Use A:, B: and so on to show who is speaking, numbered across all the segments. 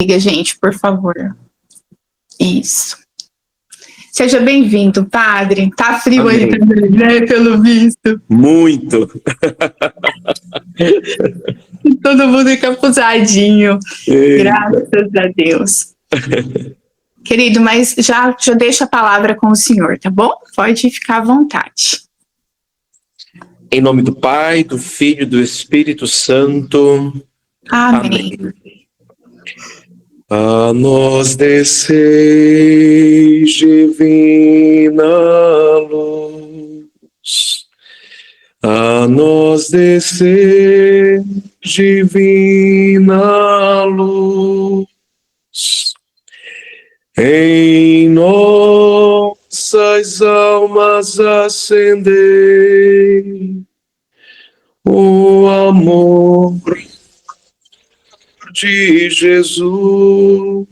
A: Liga, gente, por favor. Isso. Seja bem-vindo, padre. Tá frio
B: Amém.
A: aí também, né? Pelo visto.
B: Muito.
A: Todo mundo encapuzadinho.
B: Eita.
A: Graças a Deus. Querido, mas já deixo a palavra com o senhor, tá bom? Pode ficar à vontade.
B: Em nome do Pai, do Filho e do Espírito Santo.
A: Amém.
B: A nós desceis divina luz, a nós desceis divina luz, em nossas almas acendei o amor de Jesus.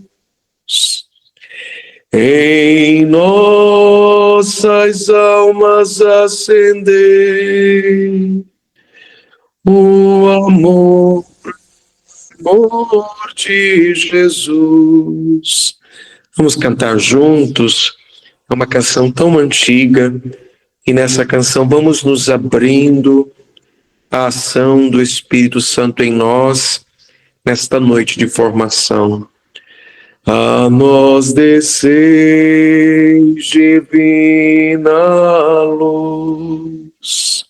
B: Em nossas almas acendei o amor de Jesus. Vamos cantar juntos. É uma canção tão antiga, e nessa canção vamos nos abrindo à ação do Espírito Santo em nós, nesta noite de formação. A nós desceis divina luz,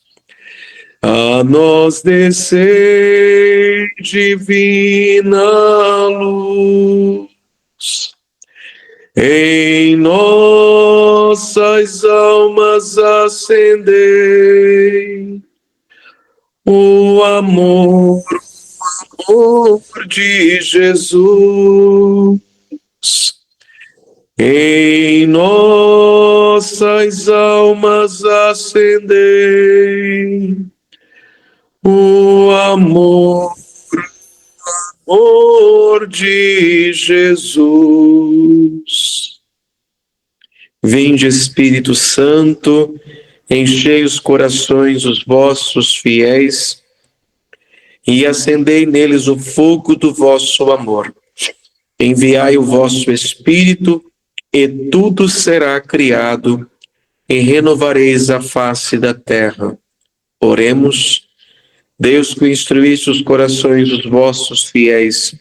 B: a nós desceis divina luz, em nossas almas acendei o amor de Jesus. Em nossas almas acendei o amor de Jesus. Vinde, Espírito Santo, enchei os corações dos vossos fiéis e acendei neles o fogo do vosso amor. Enviai o vosso Espírito, e tudo será criado, e renovareis a face da terra. Oremos. Deus, que instruísse os corações dos vossos fiéis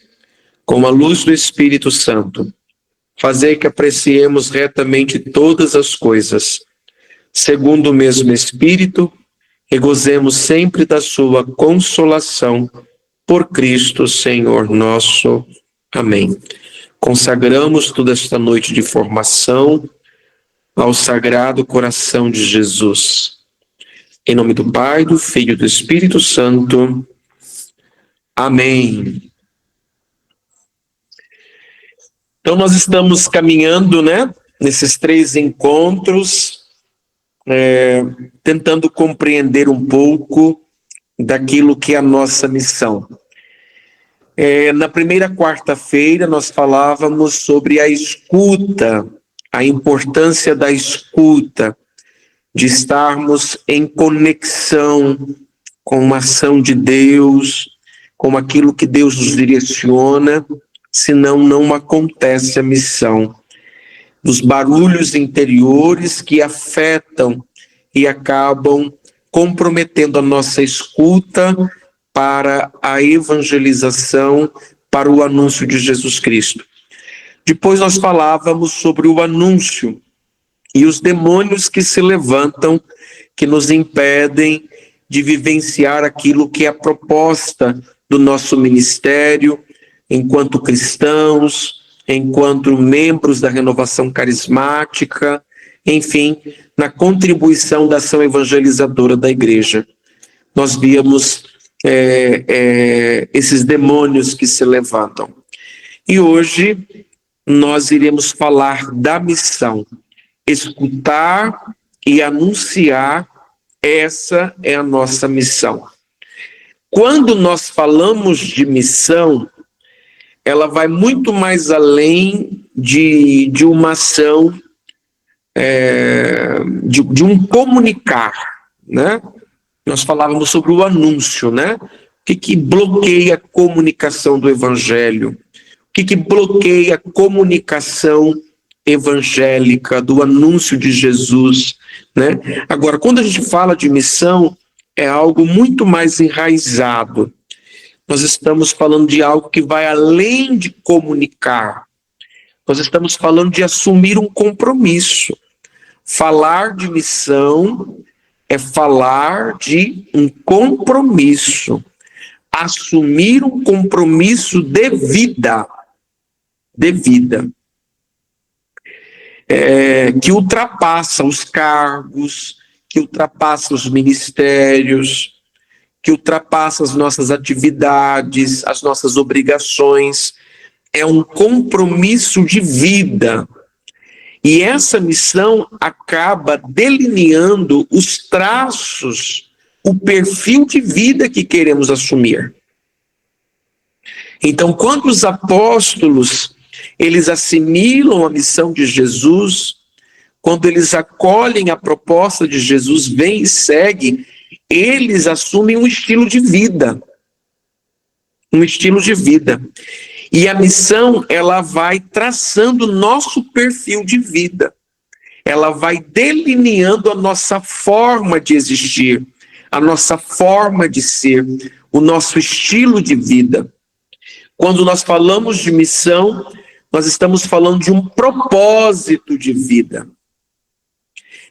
B: com a luz do Espírito Santo, fazei que apreciemos retamente todas as coisas, segundo o mesmo Espírito, e gozemos sempre da sua consolação, por Cristo Senhor nosso. Amém. Consagramos toda esta noite de formação ao Sagrado Coração de Jesus. Em nome do Pai, do Filho e do Espírito Santo. Amém. Então nós estamos caminhando, nesses 3 encontros, tentando compreender um pouco daquilo que é a nossa missão. Na primeira quarta-feira nós falávamos sobre a escuta, a importância da escuta, de estarmos em conexão com a ação de Deus, com aquilo que Deus nos direciona, senão não acontece a missão. Dos barulhos interiores que afetam e acabam comprometendo a nossa escuta para a evangelização, para o anúncio de Jesus Cristo. Depois nós falávamos sobre o anúncio e os demônios que se levantam, que nos impedem de vivenciar aquilo que é a proposta do nosso ministério, enquanto cristãos, enquanto membros da renovação carismática, enfim, na contribuição da ação evangelizadora da igreja. Nós víamos esses demônios que se levantam. E hoje nós iremos falar da missão. Escutar e anunciar, essa é a nossa missão. Quando nós falamos de missão, ela vai muito mais além de uma ação, de um comunicar, Nós falávamos sobre o anúncio, O que bloqueia a comunicação do Evangelho? O que bloqueia a comunicação evangélica, do anúncio de Jesus, né? Agora, quando a gente fala de missão, é algo muito mais enraizado. Nós estamos falando de algo que vai além de comunicar. Nós estamos falando de assumir um compromisso. Falar de missão é falar de um compromisso. Assumir um compromisso de vida. De vida. Que ultrapassa os cargos, que ultrapassa os ministérios, que ultrapassa as nossas atividades, as nossas obrigações. É um compromisso de vida. E essa missão acaba delineando os traços, o perfil de vida que queremos assumir. Então, quando os apóstolos, eles assimilam a missão de Jesus, quando eles acolhem a proposta de Jesus, vem e segue, eles assumem um estilo de vida. Um estilo de vida. E a missão, ela vai traçando o nosso perfil de vida. Ela vai delineando a nossa forma de existir, a nossa forma de ser, o nosso estilo de vida. Quando nós falamos de missão, nós estamos falando de um propósito de vida.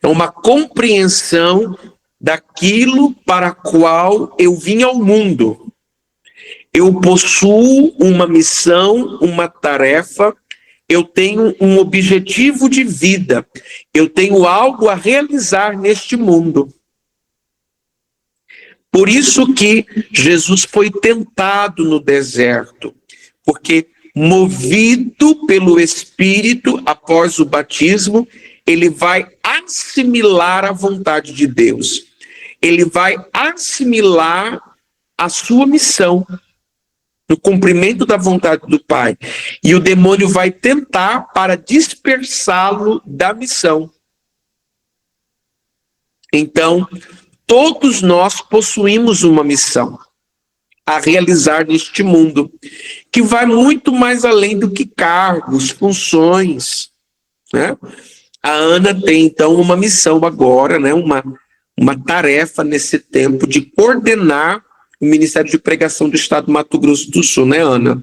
B: É uma compreensão daquilo para qual eu vim ao mundo. Eu possuo uma missão, uma tarefa, eu tenho um objetivo de vida, eu tenho algo a realizar neste mundo. Por isso que Jesus foi tentado no deserto, porque movido pelo Espírito, após o batismo, ele vai assimilar a vontade de Deus. Ele vai assimilar a sua missão, no cumprimento da vontade do Pai. E o demônio vai tentar para dispersá-lo da missão. Então, todos nós possuímos uma missão a realizar neste mundo, que vai muito mais além do que cargos, funções, né? A Ana tem, então, uma missão agora, né? Uma tarefa nesse tempo de coordenar o Ministério de Pregação do Estado do Mato Grosso do Sul, né, Ana?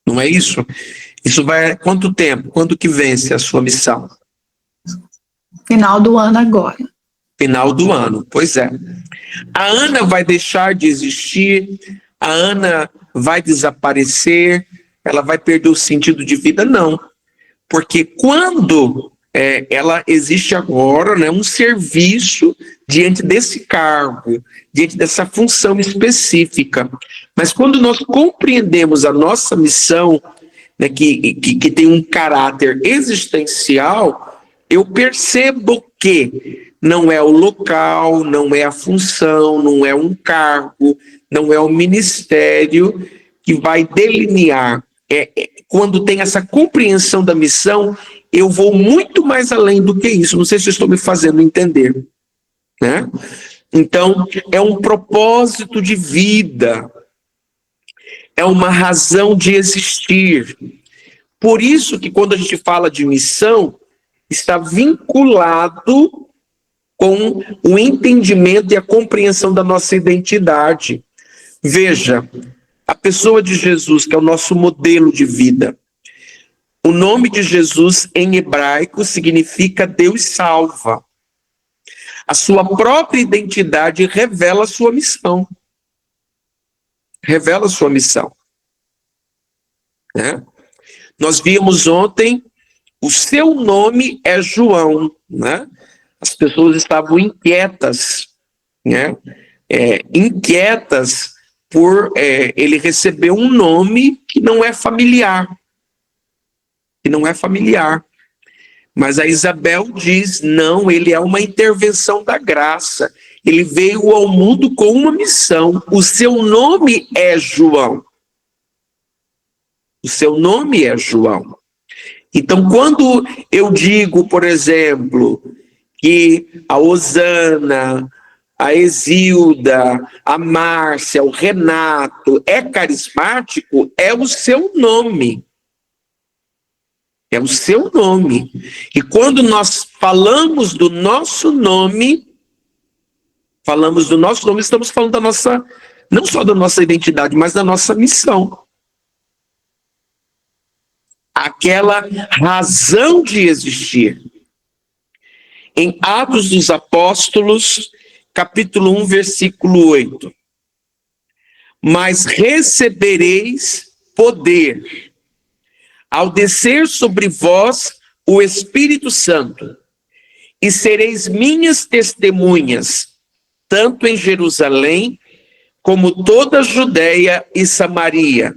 B: Não é isso? Isso vai quanto tempo? Quando que vence a sua missão?
A: Final do ano agora.
B: Final do ano, pois é. A Ana vai deixar de existir, a Ana vai desaparecer, ela vai perder o sentido de vida? Não. Porque quando ela existe agora, né, um serviço diante desse cargo, diante dessa função específica. Mas quando nós compreendemos a nossa missão, né, que tem um caráter existencial, eu percebo que não é o local, não é a função, não é um cargo, não é o ministério que vai delinear. Quando tem essa compreensão da missão, eu vou muito mais além do que isso. Não sei se estou me fazendo entender, né? Então, é um propósito de vida, é uma razão de existir. Por isso que quando a gente fala de missão, está vinculado com o entendimento e a compreensão da nossa identidade. Veja, a pessoa de Jesus, que é o nosso modelo de vida. O nome de Jesus em hebraico significa Deus salva. A sua própria identidade revela a sua missão. Revela a sua missão. Né? Nós vimos ontem, o seu nome é João. Né? As pessoas estavam inquietas, né? Inquietas por ele receber um nome que não é familiar. Que não é familiar. Mas a Isabel diz, não, ele é uma intervenção da graça. Ele veio ao mundo com uma missão. O seu nome é João. O seu nome é João. Então, quando eu digo, por exemplo, que a hosana, a Exilda, a Márcia, o Renato é carismático, é o seu nome. É o seu nome. E quando nós falamos do nosso nome, estamos falando da nossa, não só da nossa identidade, mas da nossa missão. Aquela razão de existir. Em Atos dos Apóstolos, capítulo 1, versículo 8. Mas recebereis poder ao descer sobre vós o Espírito Santo, e sereis minhas testemunhas, tanto em Jerusalém, como toda a Judéia e Samaria,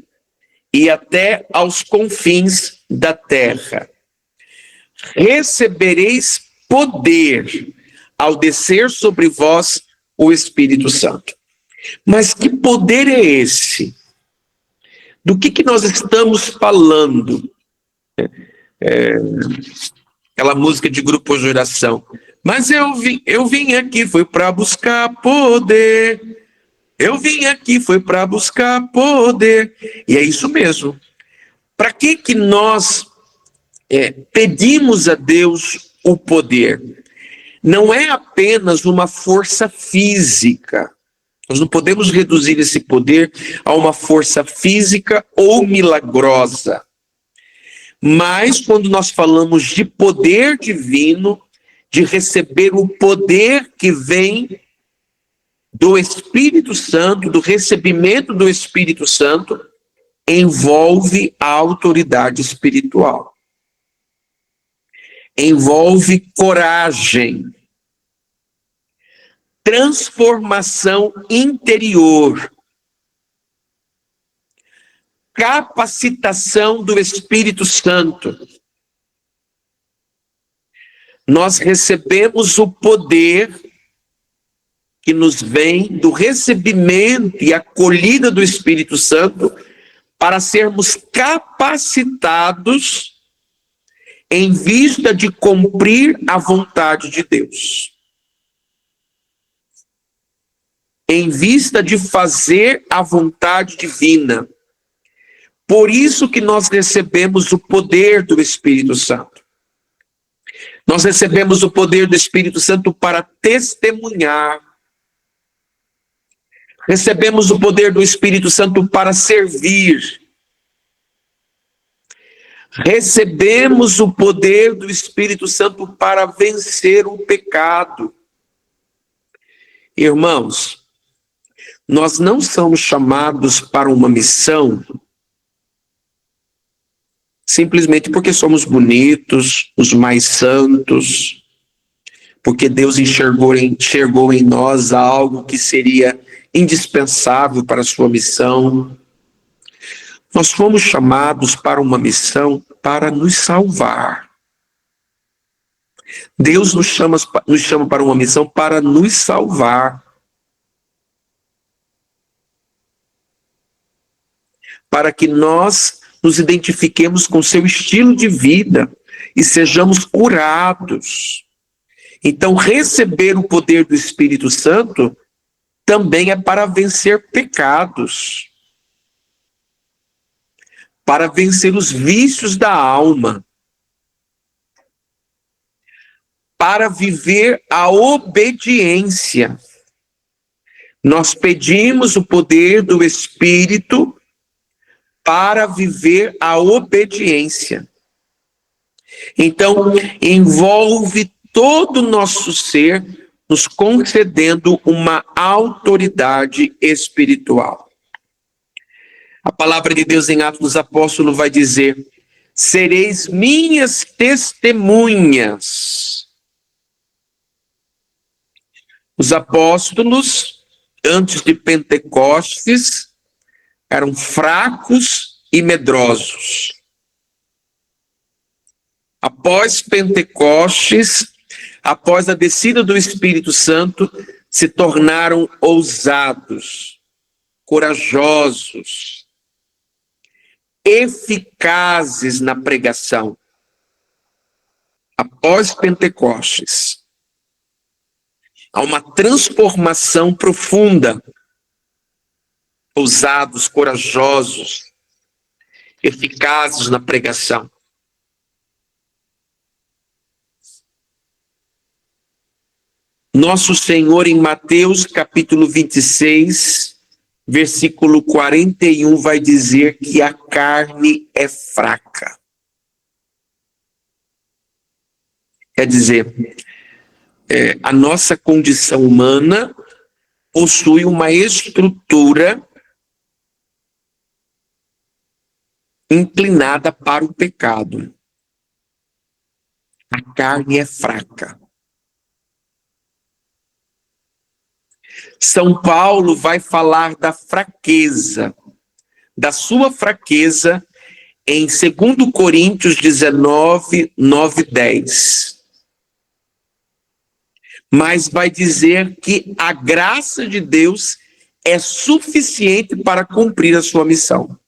B: e até aos confins da terra. Recebereis poder ao descer sobre vós o Espírito Santo. Mas que poder é esse? Do que nós estamos falando? Aquela música de grupo de oração. Mas eu vim aqui, foi para buscar poder. Eu vim aqui, foi para buscar poder. E é isso mesmo. Para que nós pedimos a Deus o poder? Não é apenas uma força física. Nós não podemos reduzir esse poder a uma força física ou milagrosa. Mas quando nós falamos de poder divino, de receber o poder que vem do Espírito Santo, do recebimento do Espírito Santo, envolve a autoridade espiritual. Envolve coragem, transformação interior, capacitação do Espírito Santo. Nós recebemos o poder que nos vem do recebimento e acolhida do Espírito Santo para sermos capacitados em vista de cumprir a vontade de Deus. Em vista de fazer a vontade divina. Por isso que nós recebemos o poder do Espírito Santo. Nós recebemos o poder do Espírito Santo para testemunhar. Recebemos o poder do Espírito Santo para servir. Recebemos o poder do Espírito Santo para vencer o pecado. Irmãos, nós não somos chamados para uma missão simplesmente porque somos bonitos, os mais santos, porque Deus enxergou em nós algo que seria indispensável para a sua missão. Nós fomos chamados para uma missão para nos salvar. Deus nos chama para uma missão para nos salvar. Para que nós nos identifiquemos com seu estilo de vida e sejamos curados. Então, receber o poder do Espírito Santo também é para vencer pecados, para vencer os vícios da alma, para viver a obediência. Nós pedimos o poder do Espírito para viver a obediência. Então, envolve todo o nosso ser, nos concedendo uma autoridade espiritual. A palavra de Deus em Atos dos Apóstolos vai dizer: sereis minhas testemunhas. Os apóstolos, antes de Pentecostes, eram fracos e medrosos. Após Pentecostes, após a descida do Espírito Santo, se tornaram ousados, corajosos, eficazes na pregação. Após Pentecostes. Há uma transformação profunda. Ousados, corajosos, eficazes na pregação. Nosso Senhor, em Mateus capítulo 26, versículo 41, vai dizer que a carne é fraca. Quer dizer, a nossa condição humana possui uma estrutura inclinada para o pecado. A carne é fraca. São Paulo vai falar da fraqueza, da sua fraqueza, em 2 Coríntios 19, 9 e 10. Mas vai dizer que a graça de Deus é suficiente para cumprir a sua missão.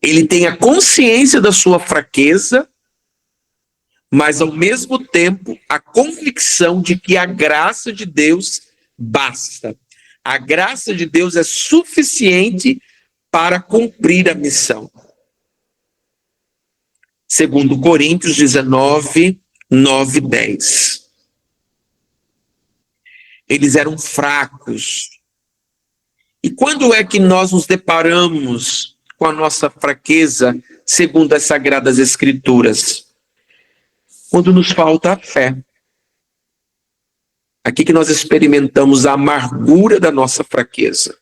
B: Ele tem a consciência da sua fraqueza, mas ao mesmo tempo a convicção de que a graça de Deus basta. A graça de Deus é suficiente para cumprir a missão. 2 Coríntios 19, 9 e 10. Eles eram fracos. E quando é que nós nos deparamos com a nossa fraqueza, segundo as Sagradas Escrituras? Quando nos falta a fé. Aqui que nós experimentamos a amargura da nossa fraqueza.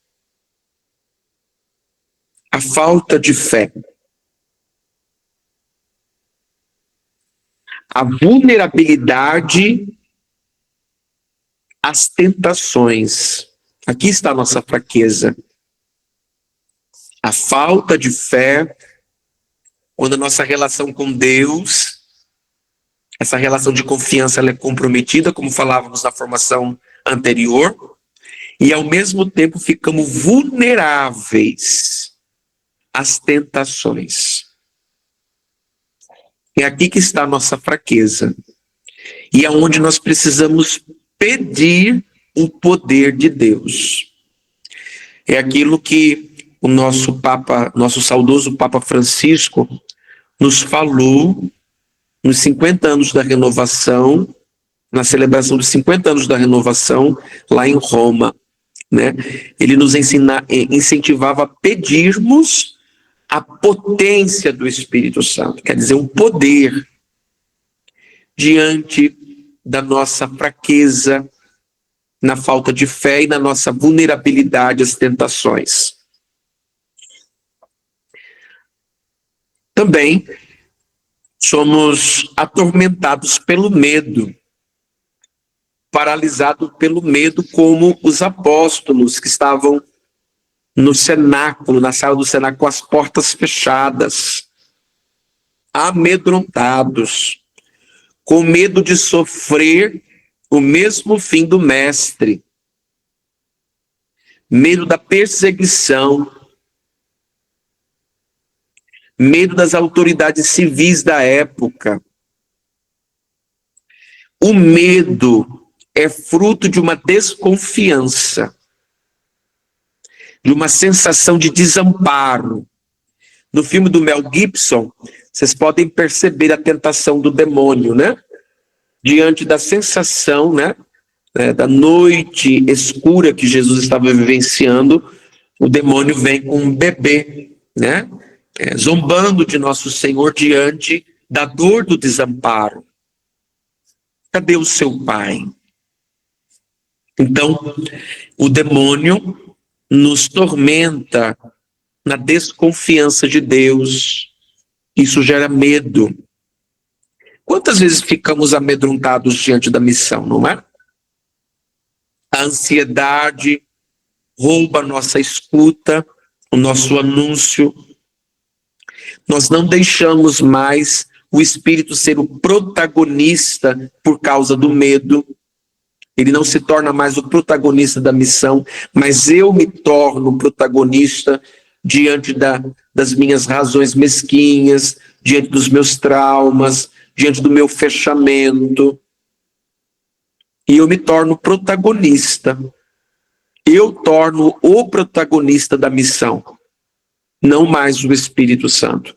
B: A falta de fé. A vulnerabilidade às tentações. Aqui está a nossa fraqueza. A falta de fé, quando a nossa relação com Deus, essa relação de confiança, ela é comprometida, como falávamos na formação anterior, e ao mesmo tempo ficamos vulneráveis às tentações. É aqui que está a nossa fraqueza. E é onde nós precisamos pedir o poder de Deus. É aquilo que o nosso Papa, nosso saudoso Papa Francisco, nos falou nos 50 anos da renovação, na celebração dos 50 anos da renovação, lá em Roma, né? Ele nos incentivava a pedirmos a potência do Espírito Santo, quer dizer, um poder diante da nossa fraqueza, na falta de fé e na nossa vulnerabilidade às tentações. Também somos atormentados pelo medo, paralisados pelo medo, como os apóstolos que estavam no cenáculo, na sala do cenáculo, com as portas fechadas, amedrontados, com medo de sofrer o mesmo fim do mestre, medo da perseguição, medo das autoridades civis da época. O medo é fruto de uma desconfiança, de uma sensação de desamparo. No filme do Mel Gibson, vocês podem perceber a tentação do demônio, né? Diante da sensação, né, da noite escura que Jesus estava vivenciando, o demônio vem com um bebê, né? Zombando de nosso Senhor diante da dor do desamparo. Cadê o seu pai? Então, o demônio nos tormenta na desconfiança de Deus. Isso gera medo. Quantas vezes ficamos amedrontados diante da missão, não é? A ansiedade rouba a nossa escuta, o nosso anúncio. Nós não deixamos mais o Espírito ser o protagonista por causa do medo. Ele não se torna mais o protagonista da missão, mas eu me torno protagonista diante das minhas razões mesquinhas, diante dos meus traumas, diante do meu fechamento. e eu me torno protagonista. Eu torno o protagonista da missão, não mais o Espírito Santo.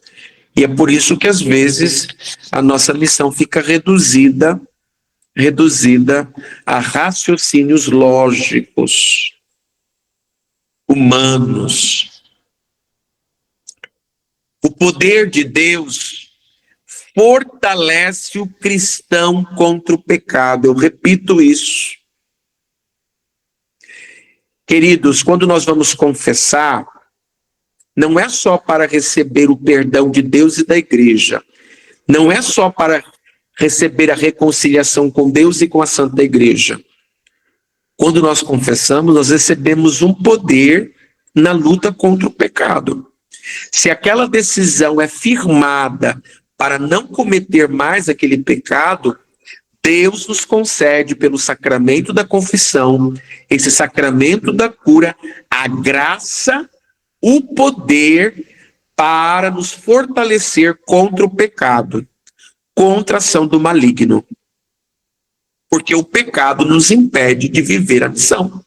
B: E é por isso que às vezes a nossa missão fica reduzida a raciocínios lógicos, humanos. O poder de Deus fortalece o cristão contra o pecado. Eu repito isso. Queridos, quando nós vamos confessar, não é só para receber o perdão de Deus e da igreja. Não é só para receber a reconciliação com Deus e com a Santa Igreja. Quando nós confessamos, nós recebemos um poder na luta contra o pecado. Se aquela decisão é firmada para não cometer mais aquele pecado, Deus nos concede, pelo sacramento da confissão, esse sacramento da cura, a graça, o poder para nos fortalecer contra o pecado, contra a ação do maligno. Porque o pecado nos impede de viver a missão.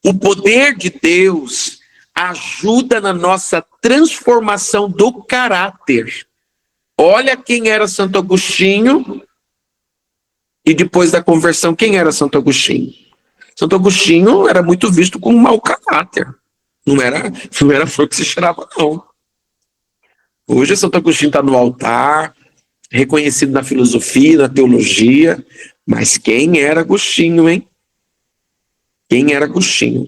B: O poder de Deus ajuda na nossa transformação do caráter. Olha quem era Santo Agostinho e depois da conversão, quem era Santo Agostinho? Santo Agostinho era muito visto com um mau caráter. Não era flor que se cheirava, não. Hoje Santo Agostinho está no altar, reconhecido na filosofia, na teologia, mas quem era Agostinho, hein? Quem era Agostinho?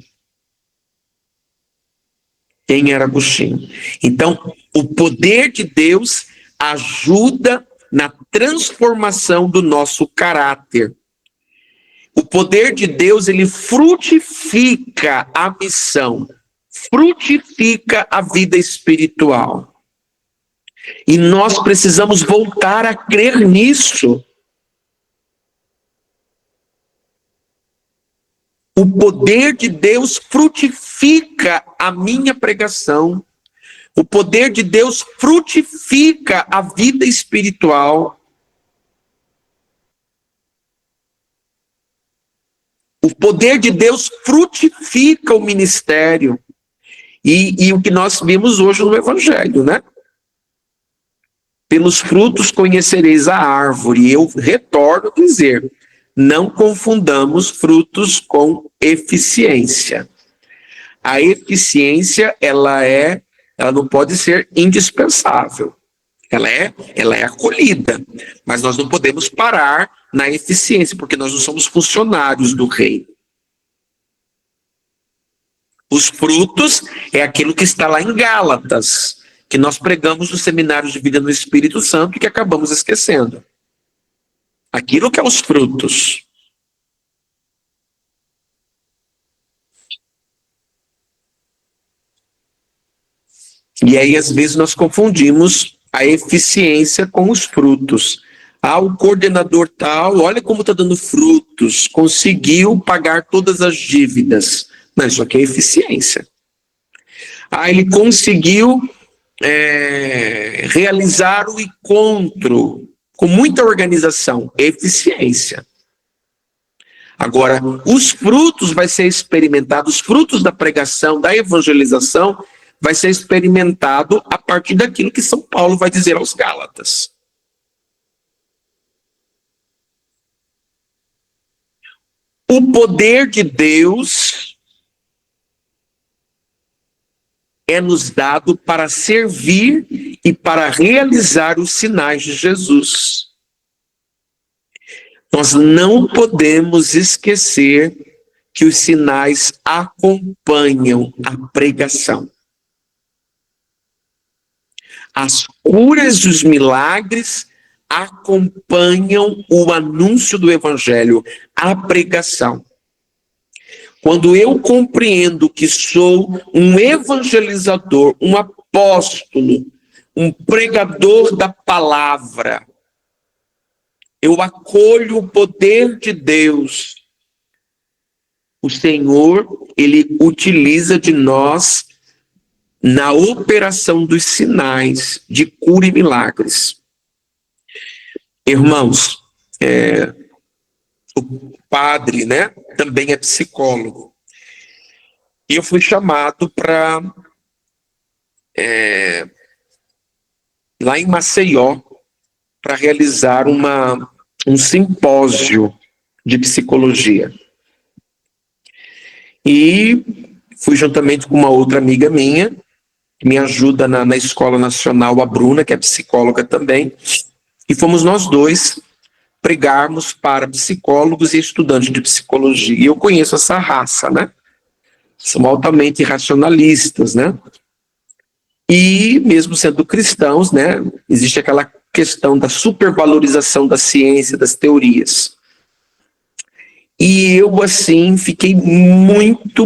B: Quem era Agostinho? Então, o poder de Deus ajuda na transformação do nosso caráter. O poder de Deus, ele frutifica a missão, frutifica a vida espiritual. E nós precisamos voltar a crer nisso. O poder de Deus frutifica a minha pregação. O poder de Deus frutifica a vida espiritual. O poder de Deus frutifica o ministério. E o que nós vimos hoje no Evangelho, né? Pelos frutos conhecereis a árvore. Eu retorno a dizer, não confundamos frutos com eficiência. A eficiência, ela não pode ser indispensável. Ela é acolhida, mas nós não podemos parar na eficiência, porque nós não somos funcionários do reino. Os frutos é aquilo que está lá em Gálatas, que nós pregamos nos seminários de vida no Espírito Santo e que acabamos esquecendo. Aquilo que é os frutos. E aí, às vezes, nós confundimos a eficiência com os frutos. Ah, o coordenador tal, olha como está dando frutos, conseguiu pagar todas as dívidas. Não, isso aqui é eficiência. Ah, ele conseguiu realizar o encontro com muita organização, eficiência. Agora, os frutos vai ser experimentado, os frutos da pregação, da evangelização, vai ser experimentado a partir daquilo que São Paulo vai dizer aos Gálatas. O poder de Deus é nos dado para servir e para realizar os sinais de Jesus. Nós não podemos esquecer que os sinais acompanham a pregação. As curas e os milagres acompanham o anúncio do Evangelho, a pregação. Quando eu compreendo que sou um evangelizador, um apóstolo, um pregador da palavra, eu acolho o poder de Deus. O Senhor, ele utiliza de nós na operação dos sinais de cura e milagres. Irmãos, o padre, né, também é psicólogo. E eu fui chamado para lá em Maceió para realizar um simpósio de psicologia. E fui juntamente com uma outra amiga minha, que me ajuda na Escola Nacional, a Bruna, que é psicóloga também, e fomos nós dois pregarmos para psicólogos e estudantes de psicologia. E eu conheço essa raça, né? São altamente racionalistas, né? E mesmo sendo cristãos, né, existe aquela questão da supervalorização da ciência, das teorias. E eu, assim, fiquei muito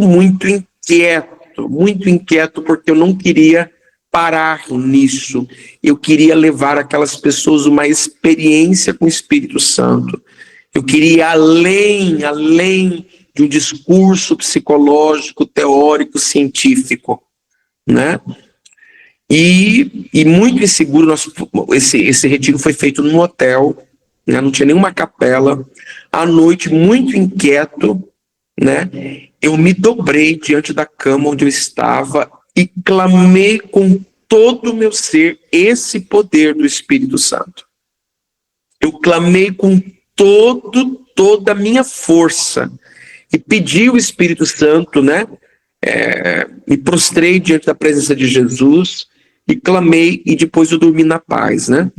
B: inquieto, porque eu não queria parar nisso. Eu queria levar aquelas pessoas uma experiência com o Espírito Santo. Eu queria além de um discurso psicológico, teórico, científico, né? E muito inseguro, esse retiro foi feito num hotel, né? Não tinha nenhuma capela. À noite, muito inquieto, né? Eu me dobrei diante da cama onde eu estava e clamei com todo o meu ser esse poder do Espírito Santo. Eu clamei com toda a minha força e pedi o Espírito Santo, né? Me prostrei diante da presença de Jesus e clamei, e depois eu dormi na paz, né?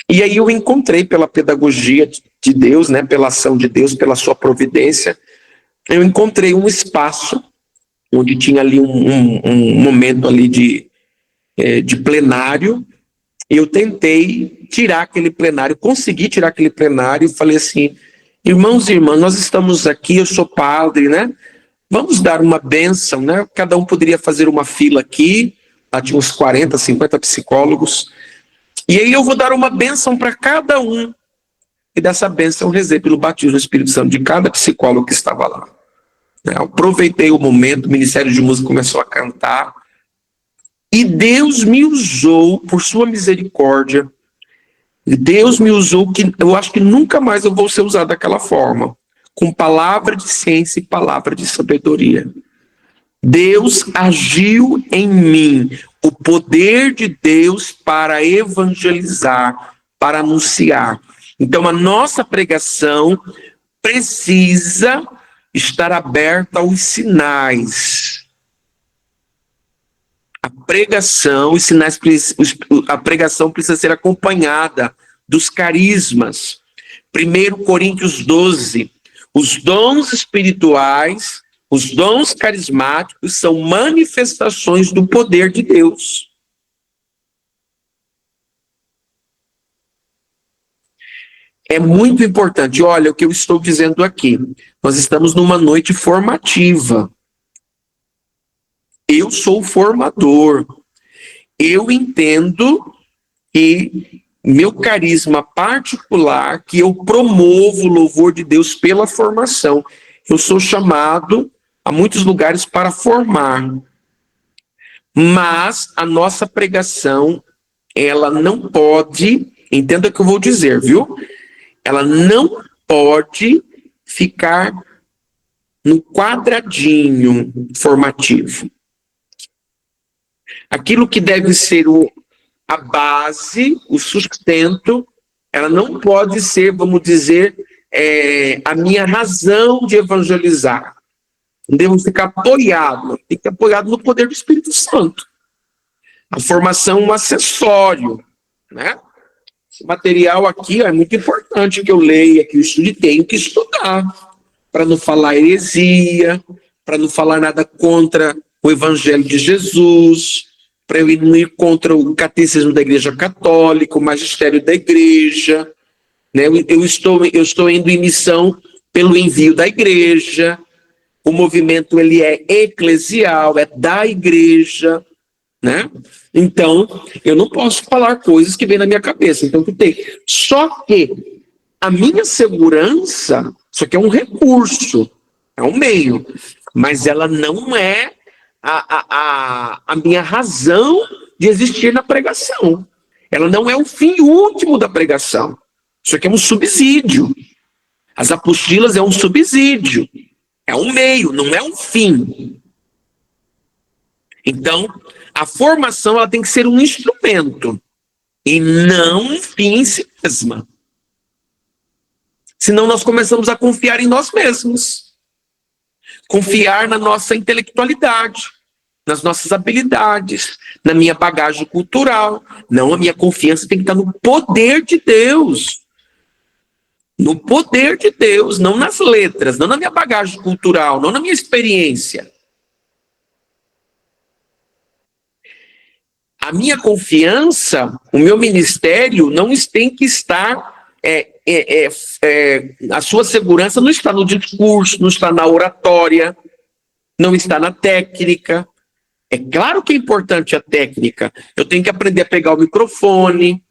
B: E aí eu encontrei, pela pedagogia de Deus, né, pela ação de Deus, pela sua providência, eu encontrei um espaço onde tinha ali um momento ali de plenário. Eu tentei tirar aquele plenário, consegui tirar aquele plenário e falei assim: irmãos e irmãs, nós estamos aqui, eu sou padre, né? Vamos dar uma bênção, né? Cada um poderia fazer uma fila aqui, lá tinha uns 40, 50 psicólogos, e aí eu vou dar uma bênção para cada um, e dessa bênção eu rezei pelo batismo do Espírito Santo de cada psicólogo que estava lá. Eu aproveitei o momento, o Ministério de Música começou a cantar, e Deus me usou, por sua misericórdia, Deus me usou, que eu acho que nunca mais eu vou ser usado daquela forma, com palavra de ciência e palavra de sabedoria. Deus agiu em mim, o poder de Deus para evangelizar, para anunciar. Então a nossa pregação precisa estar aberta aos sinais. A pregação precisa ser acompanhada dos carismas. 1 Coríntios 12, os dons espirituais, os dons carismáticos são manifestações do poder de Deus. É muito importante. Olha o que eu estou dizendo aqui. Nós estamos numa noite formativa. Eu sou formador. Eu entendo que meu carisma particular, que eu promovo o louvor de Deus pela formação. Eu sou chamado a muitos lugares para formar. Mas a nossa pregação, ela não pode, entenda o que eu vou dizer, viu? Ela não pode ficar no quadradinho formativo. Aquilo que deve ser a base, o sustento, ela não pode ser, vamos dizer, a minha razão de evangelizar. Não devo ficar apoiado, tem que ficar apoiado no poder do Espírito Santo. A formação é um acessório, né? Esse material aqui é muito importante que eu leia, que eu estude, tenho que estudar, para não falar heresia, para não falar nada contra o Evangelho de Jesus, para eu não ir contra o catecismo da Igreja Católica, o magistério da Igreja, né? Eu estou indo em missão pelo envio da Igreja. O movimento, ele é eclesial, é da Igreja, né? Então, eu não posso falar coisas que vêm na minha cabeça. Então, só que a minha segurança, isso aqui é um recurso, é um meio, mas ela não é a minha razão de existir na pregação. Ela não é o fim último da pregação. Isso aqui é um subsídio. As apostilas é um subsídio. É um meio, não é um fim. Então, a formação ela tem que ser um instrumento e não um fim em si mesma. Senão nós começamos a confiar em nós mesmos. Confiar na nossa intelectualidade, nas nossas habilidades, na minha bagagem cultural. Não, a minha confiança tem que estar no poder de Deus. No poder de Deus, não nas letras, não na minha bagagem cultural, não na minha experiência. A minha confiança, o meu ministério, não tem que estar... a sua segurança não está no discurso, não está na oratória, não está na técnica. É claro que é importante a técnica. Eu tenho que aprender a pegar o microfone,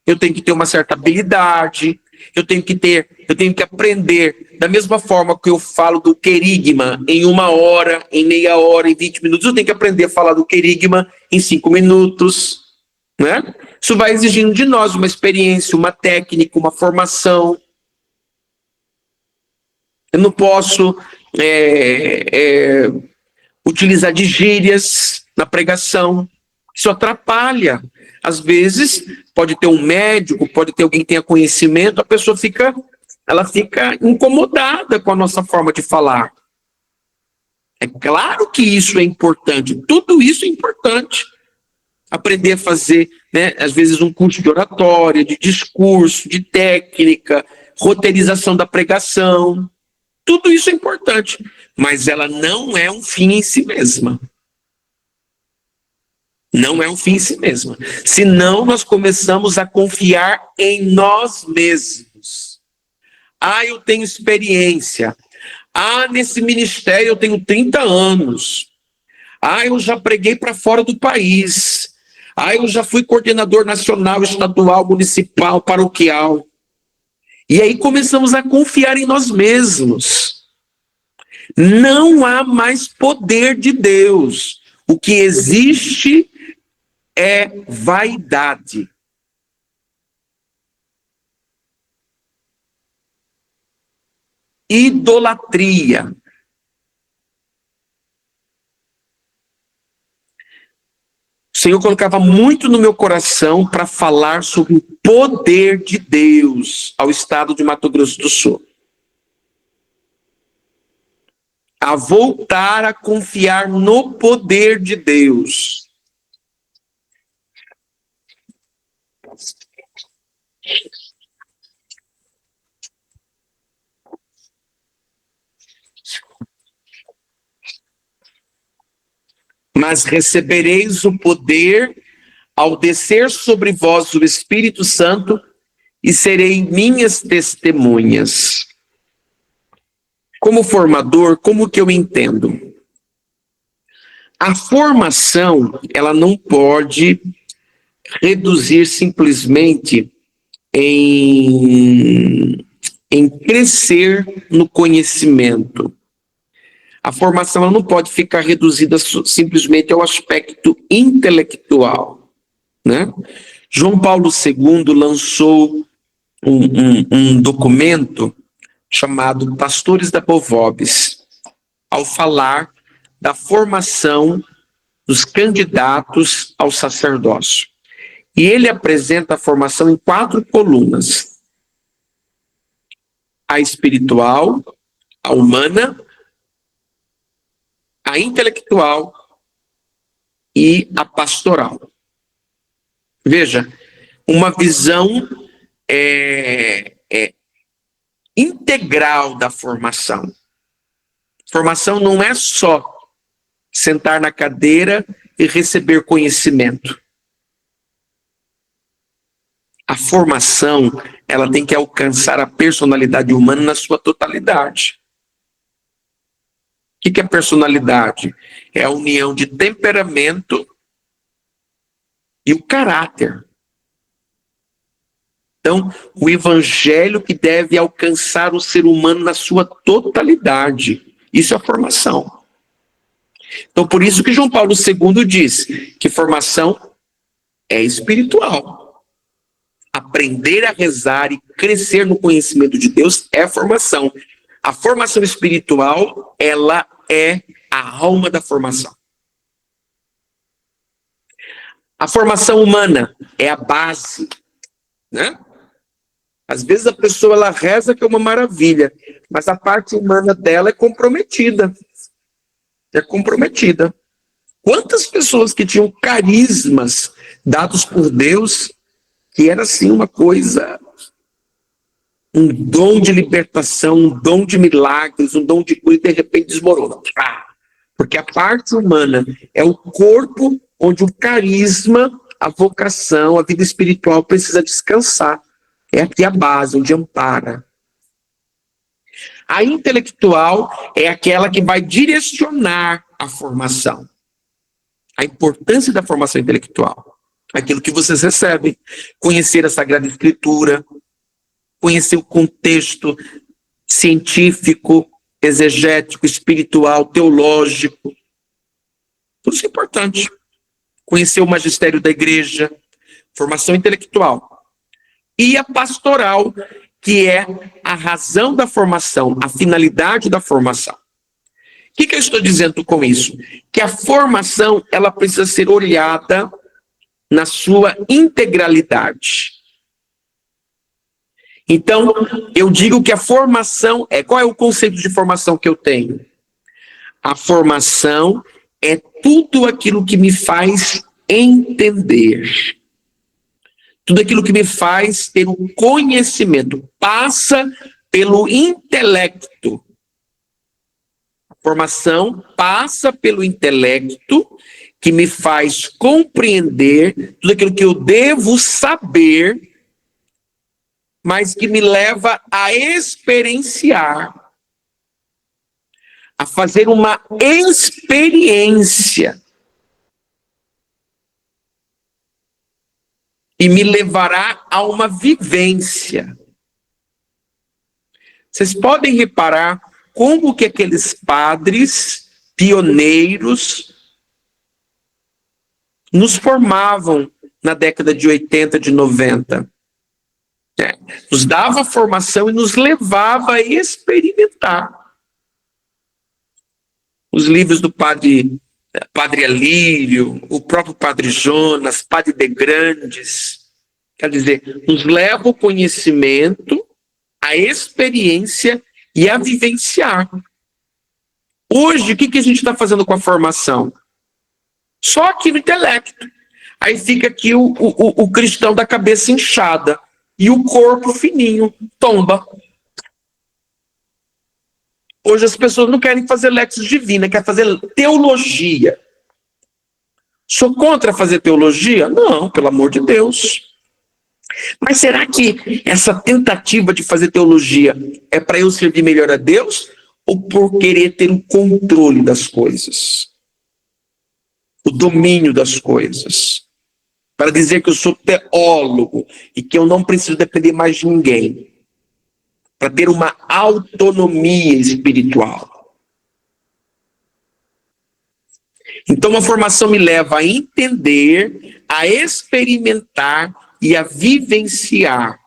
B: eu tenho que ter uma certa habilidade, eu tenho que aprender, da mesma forma que eu falo do querigma em 1 hora, em meia hora, em 20 minutos, eu tenho que aprender a falar do querigma em 5 minutos, né? Isso vai exigindo de nós uma experiência, uma técnica, uma formação. Eu não posso utilizar de gírias na pregação. Isso atrapalha. Às vezes, pode ter um médico, pode ter alguém que tenha conhecimento, a pessoa fica incomodada com a nossa forma de falar. É claro que isso é importante, tudo isso é importante. Aprender a fazer, né, às vezes, um curso de oratória, de discurso, de técnica, roteirização da pregação. Tudo isso é importante, mas ela não é um fim em si mesma. Não é um fim em si mesma. Senão nós começamos a confiar em nós mesmos. Ah, eu tenho experiência. Ah, nesse ministério eu tenho 30 anos. Ah, eu já preguei para fora do país. Ah, eu já fui coordenador nacional, estadual, municipal, paroquial. E aí começamos a confiar em nós mesmos. Não há mais poder de Deus. O que existe é vaidade. Idolatria. O Senhor colocava muito no meu coração para falar sobre o poder de Deus ao estado de Mato Grosso do Sul. A voltar a confiar no poder de Deus. Mas recebereis o poder ao descer sobre vós o Espírito Santo e serei minhas testemunhas. Como formador, como que eu entendo? A formação, ela não pode reduzir simplesmente em crescer no conhecimento. A formação ela não pode ficar reduzida simplesmente ao aspecto intelectual, né? João Paulo II lançou um documento chamado Pastores da Povobis, ao falar da formação dos candidatos ao sacerdócio. E ele apresenta a formação em 4 colunas: a espiritual, a humana, a intelectual e a pastoral. Veja, uma visão integral da formação. Formação não é só sentar na cadeira e receber conhecimento. A formação, ela tem que alcançar a personalidade humana na sua totalidade. O que é personalidade? É a união de temperamento e o caráter. Então, o evangelho que deve alcançar o ser humano na sua totalidade. Isso é a formação. Então, por isso que João Paulo II diz que formação é espiritual. Aprender a rezar e crescer no conhecimento de Deus é formação. A formação espiritual, ela é a alma da formação. A formação humana é a base, né? Às vezes a pessoa ela reza que é uma maravilha, mas a parte humana dela é comprometida. É comprometida. Quantas pessoas que tinham carismas dados por Deus, que era assim uma coisa, um dom de libertação, um dom de milagres, um dom de cura, e de repente desmorona. Porque a parte humana é o corpo onde o carisma, a vocação, a vida espiritual precisa descansar. É aqui a base, onde ampara. A intelectual é aquela que vai direcionar a formação. A importância da formação intelectual. Aquilo que vocês recebem. Conhecer a Sagrada Escritura, conhecer o contexto científico, exegético, espiritual, teológico. Tudo isso é importante. Conhecer o magistério da igreja, formação intelectual. E a pastoral, que é a razão da formação, a finalidade da formação. O que eu estou dizendo com isso? Que a formação, ela precisa ser olhada na sua integralidade. Então, eu digo que a formação qual é o conceito de formação que eu tenho? A formação é tudo aquilo que me faz entender. Tudo aquilo que me faz ter um conhecimento. Passa pelo intelecto. A formação passa pelo intelecto que me faz compreender tudo aquilo que eu devo saber, mas que me leva a experienciar, a fazer uma experiência. E me levará a uma vivência. Vocês podem reparar como que aqueles padres pioneiros nos formavam na década de 80, de 90. Nos dava formação e nos levava a experimentar. Os livros do Padre Alírio, o próprio Padre Jonas, Padre de Grandes, quer dizer, nos leva ao conhecimento, à experiência e a vivenciar. Hoje, o que a gente está fazendo com a formação? Só aqui no intelecto. Aí fica aqui o cristão da cabeça inchada e o corpo fininho, tomba. Hoje as pessoas não querem fazer Lexis Divina, querem fazer teologia. Sou contra fazer teologia? Não, pelo amor de Deus. Mas será que essa tentativa de fazer teologia é para eu servir melhor a Deus ou por querer ter o controle das coisas? O domínio das coisas? Para dizer que eu sou teólogo e que eu não preciso depender mais de ninguém. Para ter uma autonomia espiritual. Então a formação me leva a entender, a experimentar e a vivenciar.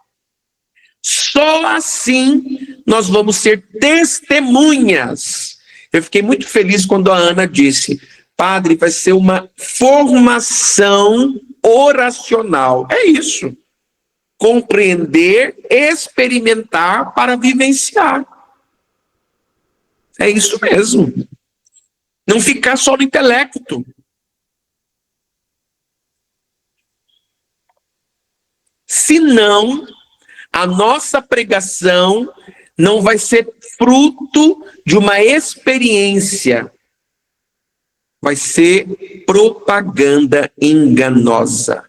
B: Só assim nós vamos ser testemunhas. Eu fiquei muito feliz quando a Ana disse: padre, vai ser uma formação oracional. É isso. Compreender, experimentar para vivenciar. É isso mesmo. Não ficar só no intelecto. Senão, a nossa pregação não vai ser fruto de uma experiência. Vai ser propaganda enganosa.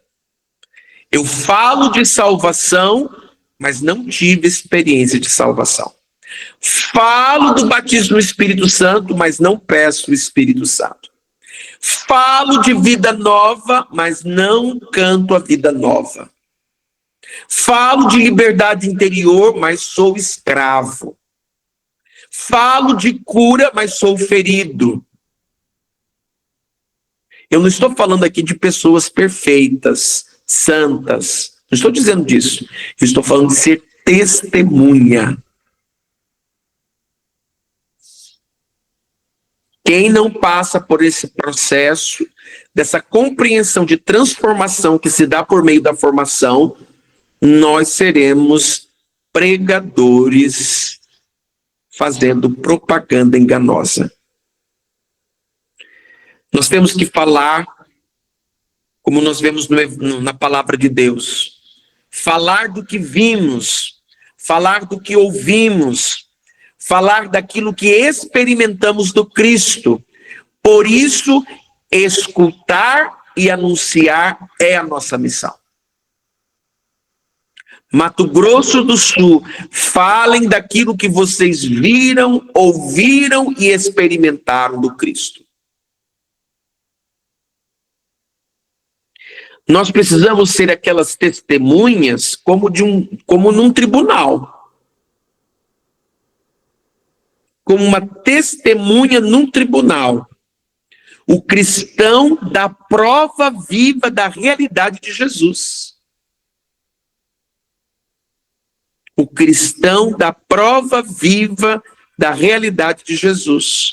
B: Eu falo de salvação, mas não tive experiência de salvação. Falo do batismo no Espírito Santo, mas não peço o Espírito Santo. Falo de vida nova, mas não canto a vida nova. Falo de liberdade interior, mas sou escravo. Falo de cura, mas sou ferido. Eu não estou falando aqui de pessoas perfeitas, santas, Não estou dizendo disso. Eu estou falando de ser testemunha. Quem não passa por esse processo, dessa compreensão de transformação que se dá por meio da formação, nós seremos pregadores fazendo propaganda enganosa. Nós temos que falar como nós vemos na palavra de Deus. Falar do que vimos, falar do que ouvimos, falar daquilo que experimentamos do Cristo. Por isso, escutar e anunciar é a nossa missão. Mato Grosso do Sul, falem daquilo que vocês viram, ouviram e experimentaram do Cristo. Nós precisamos ser aquelas testemunhas como num tribunal. Como uma testemunha num tribunal. O cristão dá prova viva da realidade de Jesus. O cristão dá prova viva da realidade de Jesus.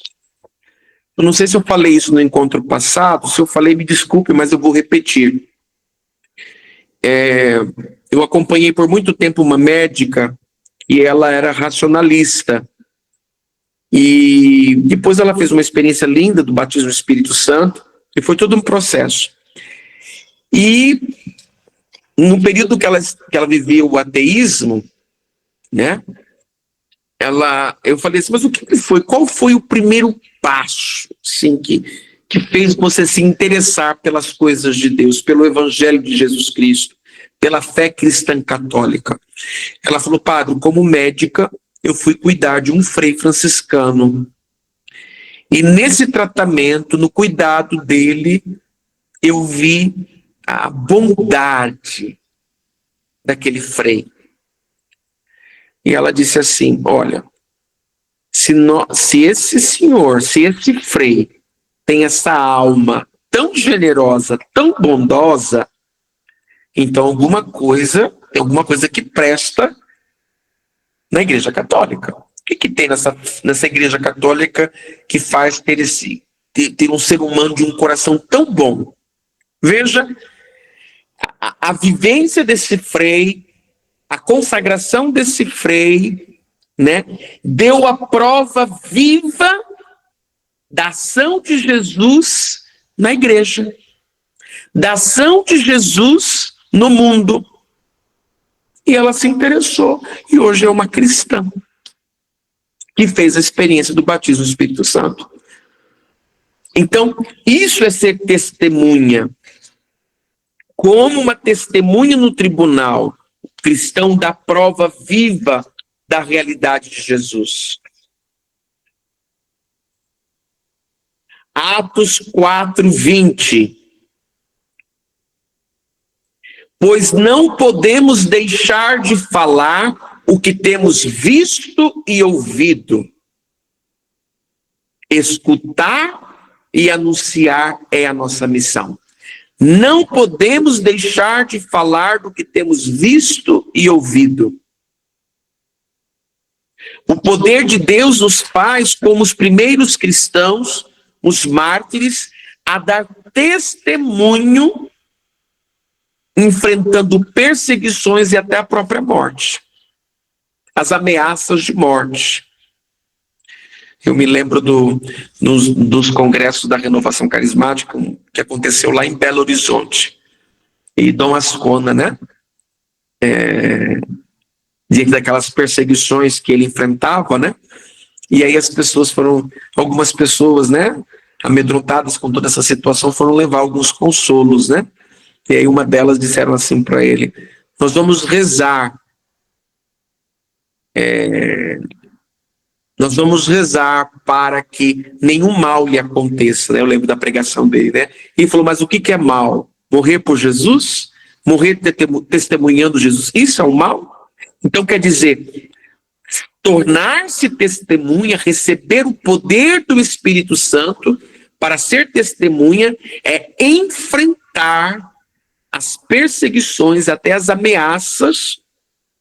B: Eu não sei se eu falei isso no encontro passado, se eu falei, me desculpe, mas eu vou repetir. Eu acompanhei por muito tempo uma médica e ela era racionalista. E depois ela fez uma experiência linda do batismo do Espírito Santo e foi todo um processo. E no período que ela vivia o ateísmo, né? Eu falei assim, mas o que foi? Qual foi o primeiro passo assim, que fez você se interessar pelas coisas de Deus, pelo Evangelho de Jesus Cristo, pela fé cristã católica? Ela falou, padre, como médica, eu fui cuidar de um frei franciscano. E nesse tratamento, no cuidado dele, eu vi a bondade daquele frei. E ela disse assim, olha, se esse senhor, se esse frei tem essa alma tão generosa, tão bondosa, então alguma coisa que presta na Igreja Católica. O que tem nessa Igreja Católica que faz ter um ser humano de um coração tão bom? Veja, a vivência desse frei, a consagração desse frei, né, deu a prova viva da ação de Jesus na igreja, da ação de Jesus no mundo. E ela se interessou, e hoje é uma cristã que fez a experiência do batismo do Espírito Santo. Então, isso é ser testemunha. Como uma testemunha no tribunal, o cristão dá prova viva da realidade de Jesus. Atos 4:20. Pois não podemos deixar de falar o que temos visto e ouvido. Escutar e anunciar é a nossa missão. Não podemos deixar de falar do que temos visto e ouvido. O poder de Deus nos faz, como os primeiros cristãos, os mártires, a dar testemunho, enfrentando perseguições e até a própria morte. As ameaças de morte. Eu me lembro dos congressos da Renovação Carismática, que aconteceu lá em Belo Horizonte. E Dom Ascona, né? Diante daquelas perseguições que ele enfrentava, né? E aí algumas pessoas, né? Amedrontadas com toda essa situação, foram levar alguns consolos, né? E aí uma delas disseram assim para ele, nós vamos rezar, nós vamos rezar para que nenhum mal lhe aconteça, né? Eu lembro da pregação dele, né? E ele falou, mas o que é mal? Morrer por Jesus? Morrer testemunhando Jesus? Isso é um mal? Então quer dizer, tornar-se testemunha, receber o poder do Espírito Santo para ser testemunha é enfrentar as perseguições, até as ameaças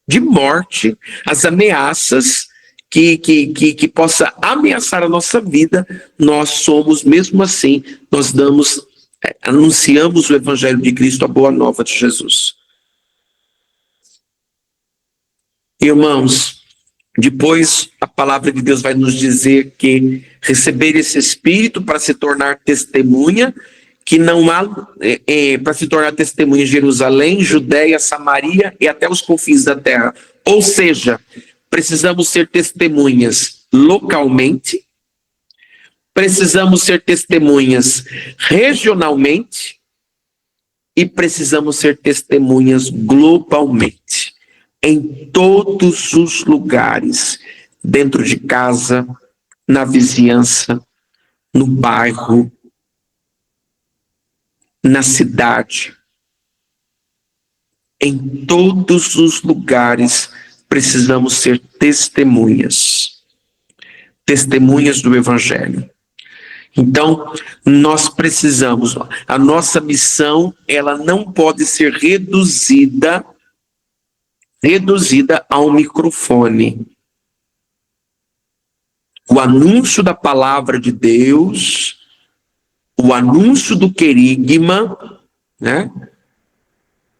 B: de morte, as ameaças que possa ameaçar a nossa vida, nós somos, mesmo assim, nós anunciamos o Evangelho de Cristo, a boa nova de Jesus. Irmãos, depois a palavra de Deus vai nos dizer que receber esse Espírito para se tornar testemunha, que não há, para se tornar testemunha em Jerusalém, Judéia, Samaria e até os confins da terra. Ou seja, precisamos ser testemunhas localmente, precisamos ser testemunhas regionalmente e precisamos ser testemunhas globalmente, em todos os lugares, dentro de casa, na vizinhança, no bairro, na cidade. Em todos os lugares precisamos ser testemunhas do Evangelho. Então, nós precisamos, a nossa missão, ela não pode ser reduzida a um microfone. O anúncio da palavra de Deus, o anúncio do querigma, né?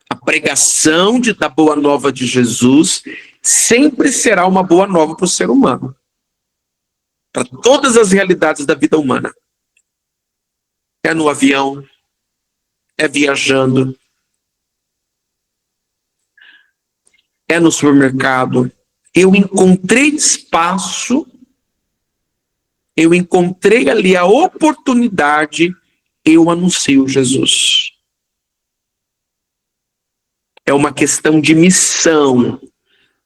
B: A pregação da boa nova de Jesus sempre será uma boa nova para o ser humano, para todas as realidades da vida humana. É no avião, é viajando, é no supermercado. Eu encontrei espaço, eu encontrei ali a oportunidade, eu anuncio Jesus. É uma questão de missão.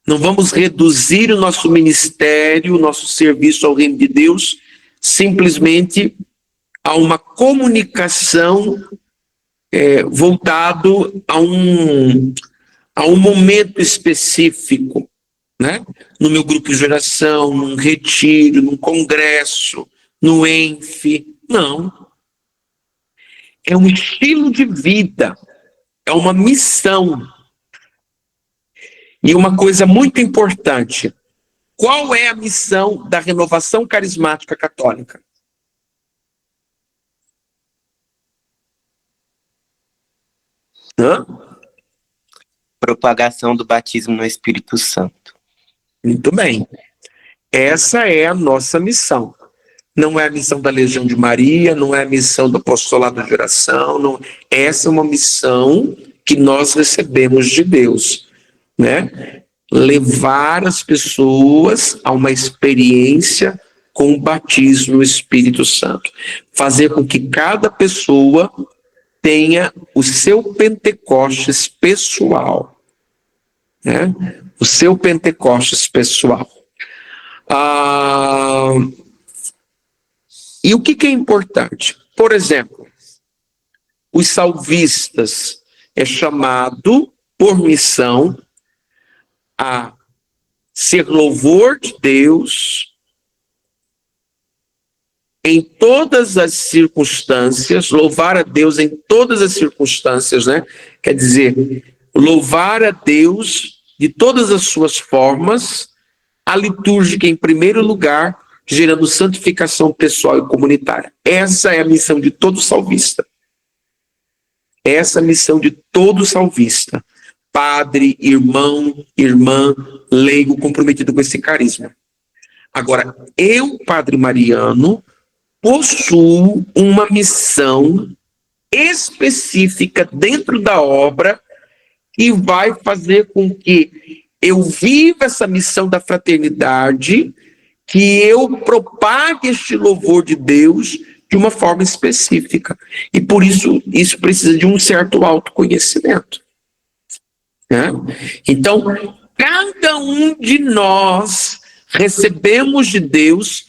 B: Não vamos reduzir o nosso ministério, o nosso serviço ao reino de Deus, simplesmente a uma comunicação voltado a um momento específico, né? No meu grupo de oração, num retiro, num congresso, no ENF. Não. É um estilo de vida, é uma missão. E uma coisa muito importante, qual é a missão da Renovação Carismática Católica?
C: Propagação do batismo no Espírito Santo.
B: Muito bem. Essa é a nossa missão. Não é a missão da Legião de Maria, não é a missão do apostolado de oração, não. Essa é uma missão que nós recebemos de Deus, né? Levar as pessoas a uma experiência com o batismo no Espírito Santo. Fazer com que cada pessoa tenha o seu Pentecostes pessoal, né? O seu Pentecostes pessoal. E o que é importante? Por exemplo, os salvistas é chamado por missão a ser louvor de Deus em todas as circunstâncias, louvar a Deus em todas as circunstâncias, né? Quer dizer, louvar a Deus de todas as suas formas, a litúrgica em primeiro lugar, gerando santificação pessoal e comunitária. Essa é a missão de todo salvista. Essa é a missão de todo salvista. Padre, irmão, irmã, leigo comprometido com esse carisma. Agora, eu, Padre Mariano, possuo uma missão específica dentro da obra que vai fazer com que eu viva essa missão da fraternidade, que eu propague este louvor de Deus de uma forma específica. E por isso, isso precisa de um certo autoconhecimento. Né? Então, cada um de nós recebemos de Deus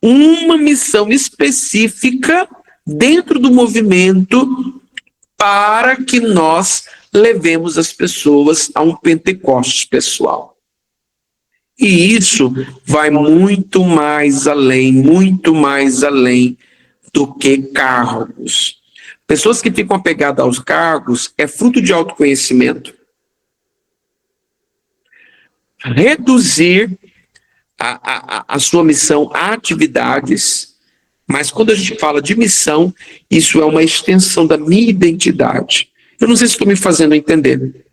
B: uma missão específica dentro do movimento para que nós levemos as pessoas a um Pentecostes pessoal. E isso vai muito mais além do que cargos. Pessoas que ficam apegadas aos cargos é fruto de autoconhecimento. Reduzir a sua missão a atividades, mas quando a gente fala de missão, isso é uma extensão da minha identidade. Eu não sei se estou me fazendo entender.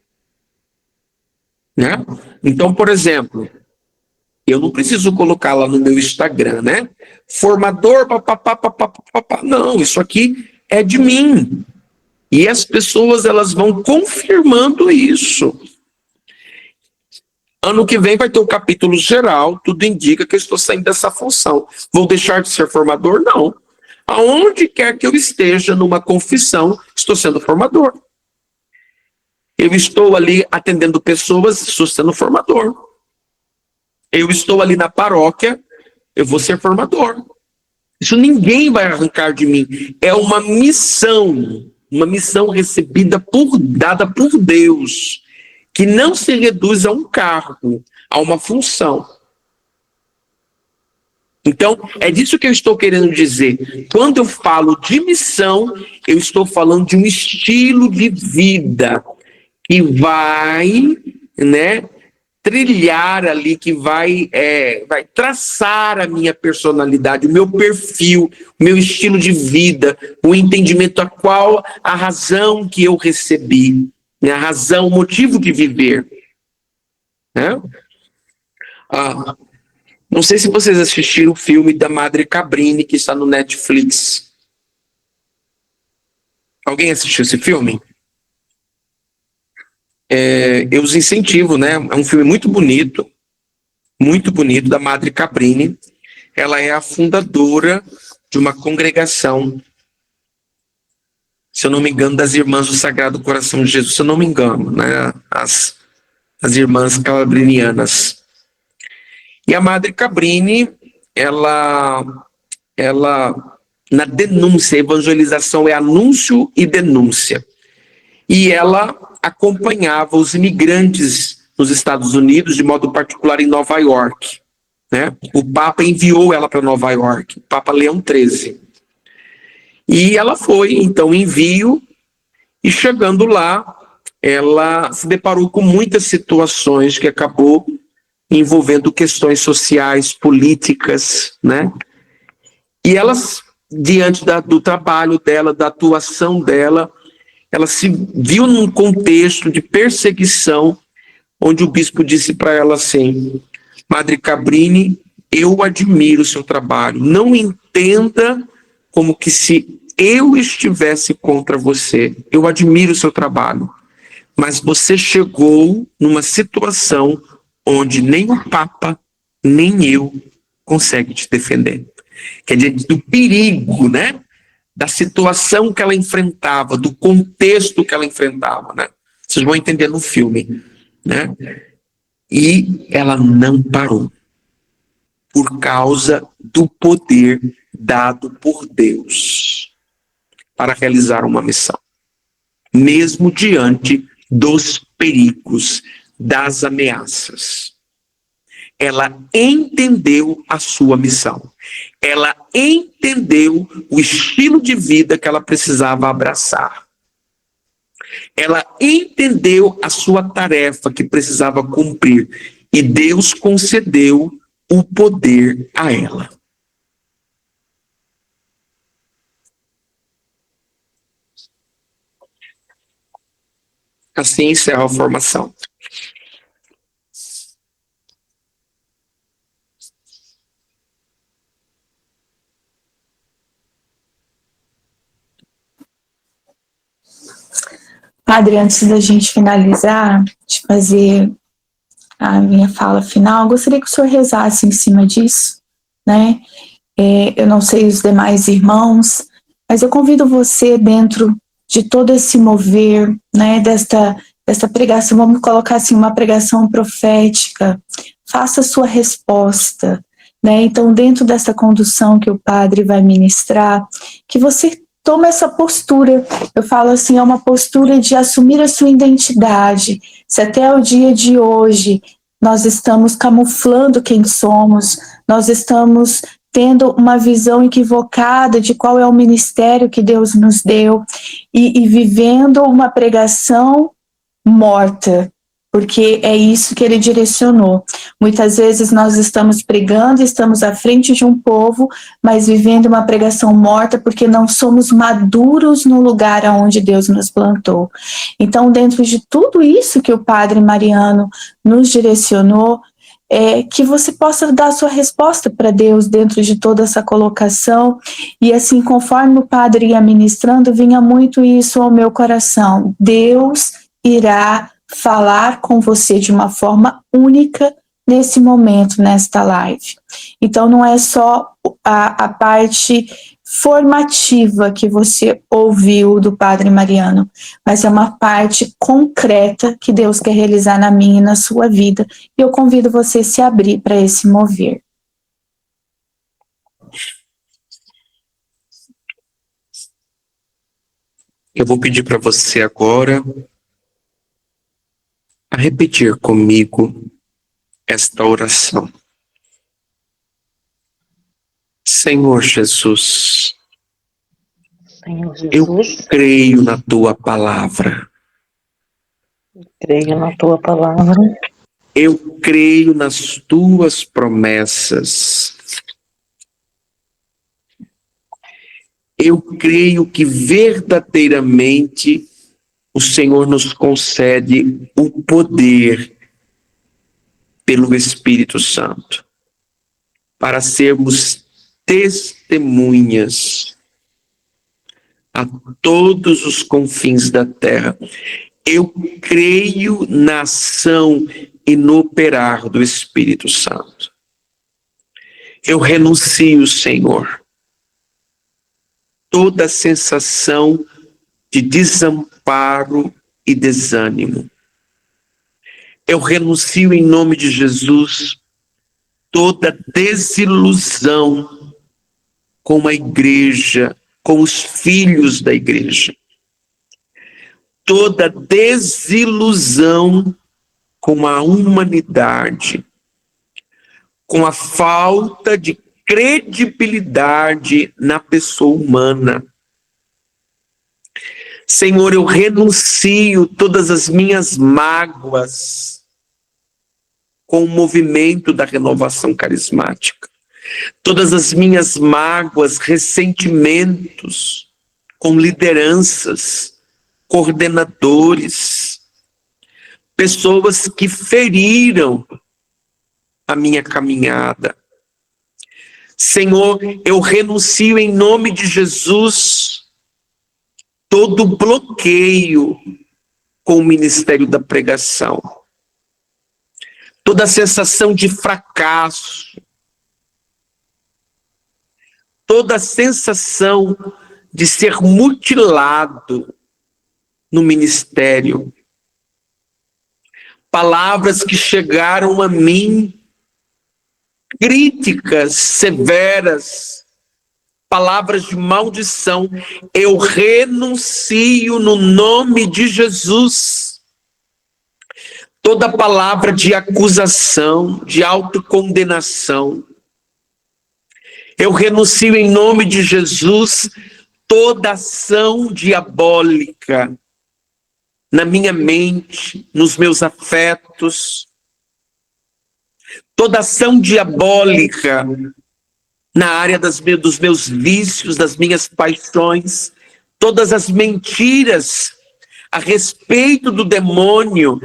B: Né? Então, por exemplo, eu não preciso colocar lá no meu Instagram, né? Formador, papapá, papapá. Não, isso aqui é de mim. E as pessoas, elas vão confirmando isso. Ano que vem vai ter o capítulo geral, tudo indica que eu estou saindo dessa função. Vou deixar de ser formador? Não. Aonde quer que eu esteja numa confissão, estou sendo formador. Eu estou ali atendendo pessoas, estou sendo formador. Eu estou ali na paróquia, eu vou ser formador. Isso ninguém vai arrancar de mim. É uma missão recebida dada por Deus, que não se reduz a um cargo, a uma função. Então, é disso que eu estou querendo dizer. Quando eu falo de missão, eu estou falando de um estilo de vida que vai, né, trilhar ali, que vai traçar a minha personalidade, o meu perfil, o meu estilo de vida, o entendimento a razão que eu recebi, né, a razão, o motivo de viver. Né? Não sei se vocês assistiram o filme da Madre Cabrini, que está no Netflix. Alguém assistiu esse filme? Eu os incentivo, né? É um filme muito bonito, da Madre Cabrini. Ela é a fundadora de uma congregação, se eu não me engano, das Irmãs do Sagrado Coração de Jesus, se eu não me engano, né? As Irmãs Calabrinianas. E a Madre Cabrini, ela na denúncia, a evangelização é anúncio e denúncia. E ela acompanhava os imigrantes nos Estados Unidos, de modo particular em Nova York. Né? O Papa enviou ela para Nova York, o Papa Leão XIII. E ela foi, então, envio, e chegando lá, ela se deparou com muitas situações que acabou envolvendo questões sociais, políticas, né? E ela, diante do trabalho dela, da atuação dela, ela se viu num contexto de perseguição, onde o bispo disse para ela assim: Madre Cabrini, eu admiro o seu trabalho, não entenda como que se eu estivesse contra você, eu admiro o seu trabalho, mas você chegou numa situação onde nem o Papa, nem eu consegue te defender. Quer dizer, do perigo, né? Da situação que ela enfrentava, do contexto que ela enfrentava, né? Vocês vão entender no filme, né? E ela não parou, por causa do poder dado por Deus para realizar uma missão, mesmo diante dos perigos, das ameaças. Ela entendeu a sua missão. Ela entendeu o estilo de vida que ela precisava abraçar. Ela entendeu a sua tarefa que precisava cumprir. E Deus concedeu o poder a ela. Assim encerra a formação.
A: Padre, antes da gente finalizar, de fazer a minha fala final, gostaria que o senhor rezasse em cima disso, né? Eu não sei os demais irmãos, mas eu convido você, dentro de todo esse mover, né, desta pregação, vamos colocar assim, uma pregação profética, faça a sua resposta, né? Então, dentro dessa condução que o padre vai ministrar, que você tome essa postura, eu falo assim, é uma postura de assumir a sua identidade. Se até o dia de hoje nós estamos camuflando quem somos, nós estamos tendo uma visão equivocada de qual é o ministério que Deus nos deu e vivendo uma pregação morta, porque é isso que ele direcionou. Muitas vezes nós estamos pregando, estamos à frente de um povo, mas vivendo uma pregação morta porque não somos maduros no lugar aonde Deus nos plantou. Então, dentro de tudo isso que o Padre Mariano nos direcionou, que você possa dar sua resposta para Deus dentro de toda essa colocação, e assim, conforme o Padre ia ministrando, vinha muito isso ao meu coração. Deus irá falar com você de uma forma única nesse momento, nesta live. Então, não é só a parte formativa que você ouviu do Padre Mariano, mas é uma parte concreta que Deus quer realizar na minha e na sua vida. E eu convido você a se abrir para esse mover.
B: Eu vou pedir para você agora a repetir comigo esta oração. Senhor Jesus, eu creio na tua palavra.
D: Creio na tua palavra.
B: Eu creio nas tuas promessas. Eu creio que verdadeiramente o Senhor nos concede o poder pelo Espírito Santo para sermos testemunhas a todos os confins da terra. Eu creio na ação e no operar do Espírito Santo. Eu renuncio, Senhor, toda sensação de desamparo e desânimo. Eu renuncio em nome de Jesus toda desilusão com a igreja, com os filhos da igreja. Toda desilusão com a humanidade, com a falta de credibilidade na pessoa humana. Senhor, eu renuncio todas as minhas mágoas com o movimento da renovação carismática. Todas as minhas mágoas, ressentimentos com lideranças, coordenadores, pessoas que feriram a minha caminhada. Senhor, eu renuncio em nome de Jesus todo bloqueio com o ministério da pregação, toda sensação de fracasso, toda sensação de ser mutilado no ministério. Palavras que chegaram a mim, críticas severas, palavras de maldição, eu renuncio no nome de Jesus. Toda palavra de acusação, de autocondenação, eu renuncio em nome de Jesus toda ação diabólica na minha mente, nos meus afetos, toda ação diabólica na área dos meus vícios, das minhas paixões, todas as mentiras a respeito do demônio,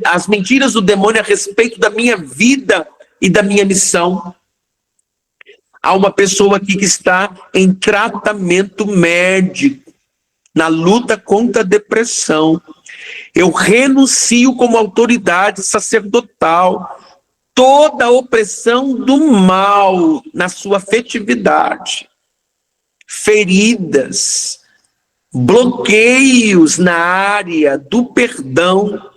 B: as mentiras do demônio a respeito da minha vida e da minha missão. Há uma pessoa aqui que está em tratamento médico, na luta contra a depressão. Eu renuncio como autoridade sacerdotal toda a opressão do mal na sua afetividade, feridas, bloqueios na área do perdão.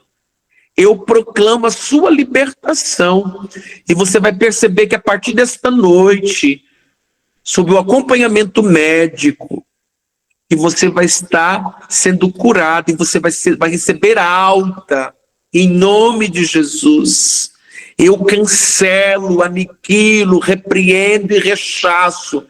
B: Eu proclamo a sua libertação. E você vai perceber que a partir desta noite, sob o acompanhamento médico, que você vai estar sendo curado e você vai receber alta em nome de Jesus. Eu cancelo, aniquilo, repreendo e rechaço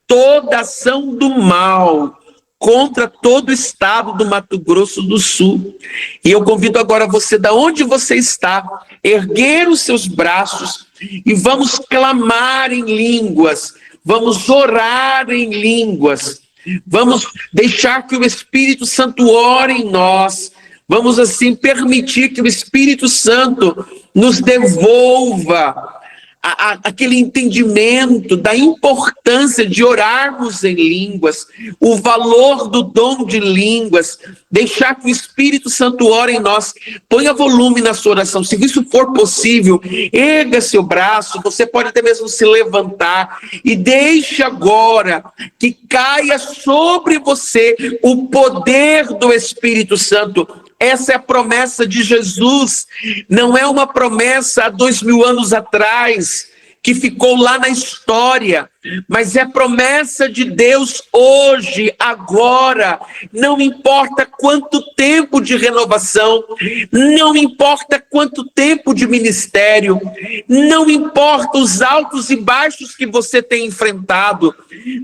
B: toda ação do mal contra todo o estado do Mato Grosso do Sul. E eu convido agora você, da onde você está, erguer os seus braços e vamos clamar em línguas, vamos orar em línguas, vamos deixar que o Espírito Santo ore em nós, vamos assim permitir que o Espírito Santo nos devolva aquele entendimento da importância de orarmos em línguas, o valor do dom de línguas, deixar que o Espírito Santo ore em nós. Ponha volume na sua oração, se isso for possível, erga seu braço, você pode até mesmo se levantar e deixe agora que caia sobre você o poder do Espírito Santo. Essa é a promessa de Jesus, não é uma promessa há 2000 anos atrás, que ficou lá na história, mas é promessa de Deus hoje, agora. Não importa quanto tempo de renovação, não importa quanto tempo de ministério, não importa os altos e baixos que você tem enfrentado,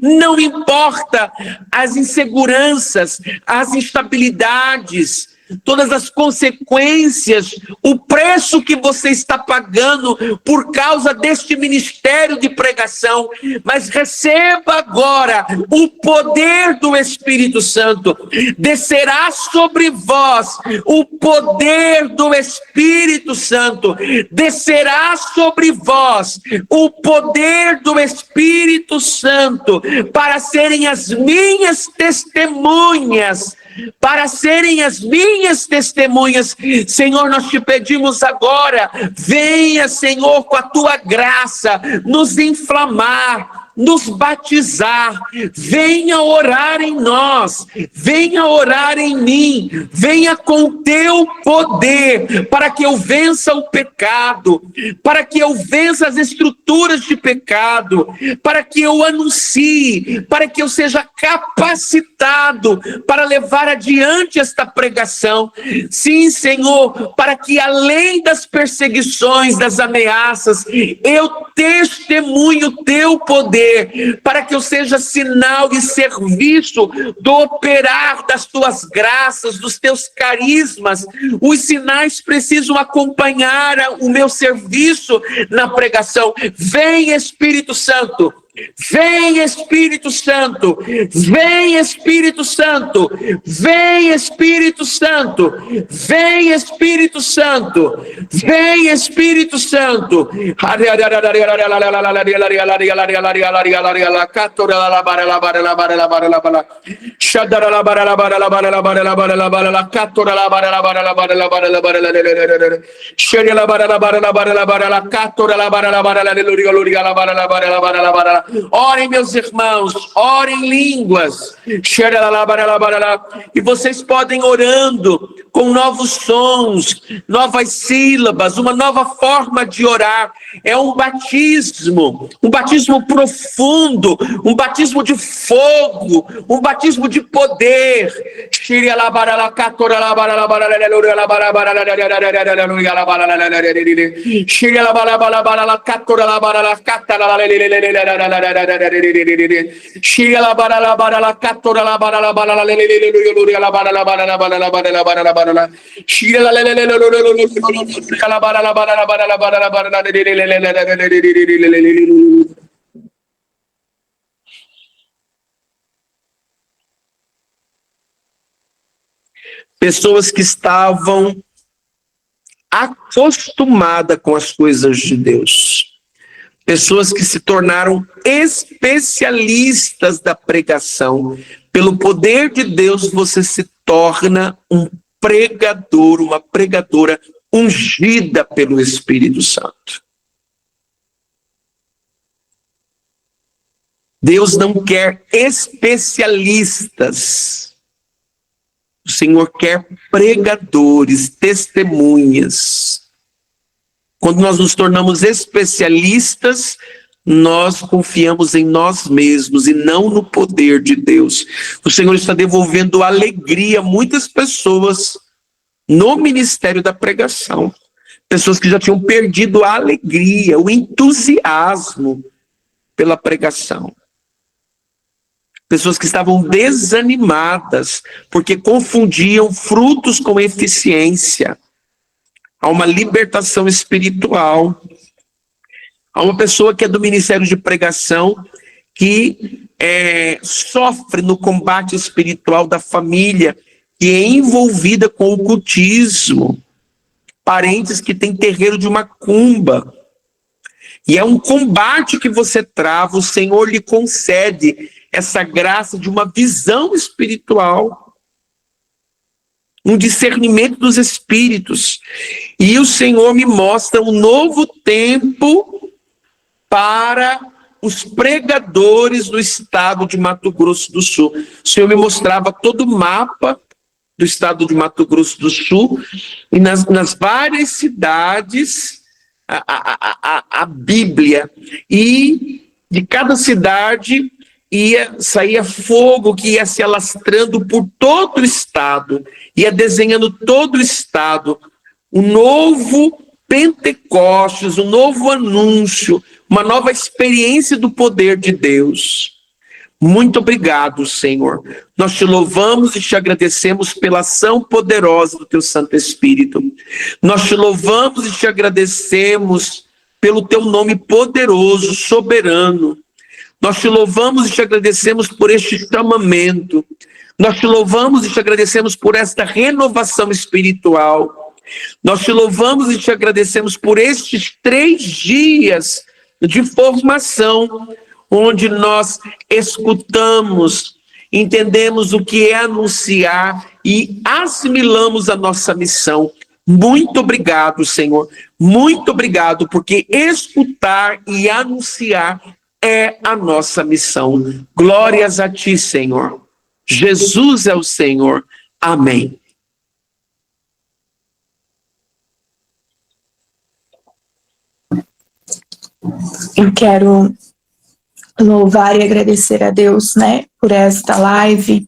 B: não importa as inseguranças, as instabilidades, todas as consequências, o preço que você está pagando por causa deste ministério de pregação, mas receba agora o poder do Espírito Santo, descerá sobre vós o poder do Espírito Santo, descerá sobre vós o poder do Espírito Santo, para serem as minhas testemunhas, para serem as minhas testemunhas. Senhor, nós te pedimos agora, venha, Senhor, com a tua graça, nos inflamar, nos batizar, venha orar em nós, venha orar em mim, venha com o teu poder, para que eu vença o pecado, para que eu vença as estruturas de pecado, para que eu anuncie, para que eu seja capacitado para levar adiante esta pregação. Sim, Senhor, para que além das perseguições, das ameaças, eu testemunhe o teu poder, para que eu seja sinal e serviço do operar das tuas graças, dos teus carismas. Os sinais precisam acompanhar o meu serviço na pregação. Vem, Espírito Santo. Vem, Espírito Santo, vem, Espírito Santo, vem, Espírito Santo, vem, Espírito Santo, vem, Espírito Santo. Orem, meus irmãos, orem em línguas. E vocês podem orando com novos sons, novas sílabas, uma nova forma de orar. É um batismo profundo, um batismo de fogo, um batismo de poder. Pessoas que estavam acostumadas com as coisas de Deus, pessoas que se tornaram especialistas da pregação. Pelo poder de Deus, você se torna um pregador, uma pregadora ungida pelo Espírito Santo. Deus não quer especialistas. O Senhor quer pregadores, testemunhas. Quando nós nos tornamos especialistas, nós confiamos em nós mesmos e não no poder de Deus. O Senhor está devolvendo alegria a muitas pessoas no ministério da pregação. pessoas que já tinham perdido a alegria, o entusiasmo pela pregação. Pessoas que estavam desanimadas, porque confundiam frutos com eficiência. Há uma libertação espiritual. Há uma pessoa que é do ministério de pregação, que sofre no combate espiritual da família, que é envolvida com o cultismo. Parentes que têm terreiro de macumba. E é um combate que você trava, o Senhor lhe concede essa graça de uma visão espiritual, um discernimento dos espíritos. E o Senhor me mostra um novo tempo para os pregadores do estado de Mato Grosso do Sul. O Senhor me mostrava todo o mapa do estado de Mato Grosso do Sul, e nas várias cidades, a Bíblia, e de cada cidade saía fogo que ia se alastrando por todo o estado, ia desenhando todo o estado, um novo Pentecostes, um novo anúncio, uma nova experiência do poder de Deus. Muito obrigado, Senhor. Nós te louvamos e te agradecemos pela ação poderosa do teu Santo Espírito. Nós te louvamos e te agradecemos pelo teu nome poderoso, soberano. Nós te louvamos e te agradecemos por este chamamento. Nós te louvamos e te agradecemos por esta renovação espiritual. Nós te louvamos e te agradecemos por estes 3 dias de formação, onde nós escutamos, entendemos o que é anunciar e assimilamos a nossa missão. Muito obrigado, Senhor. Muito obrigado, porque escutar e anunciar é a nossa missão. Glórias a ti, Senhor. Jesus é o Senhor. Amém.
A: Eu quero louvar e agradecer a Deus, né, por esta live,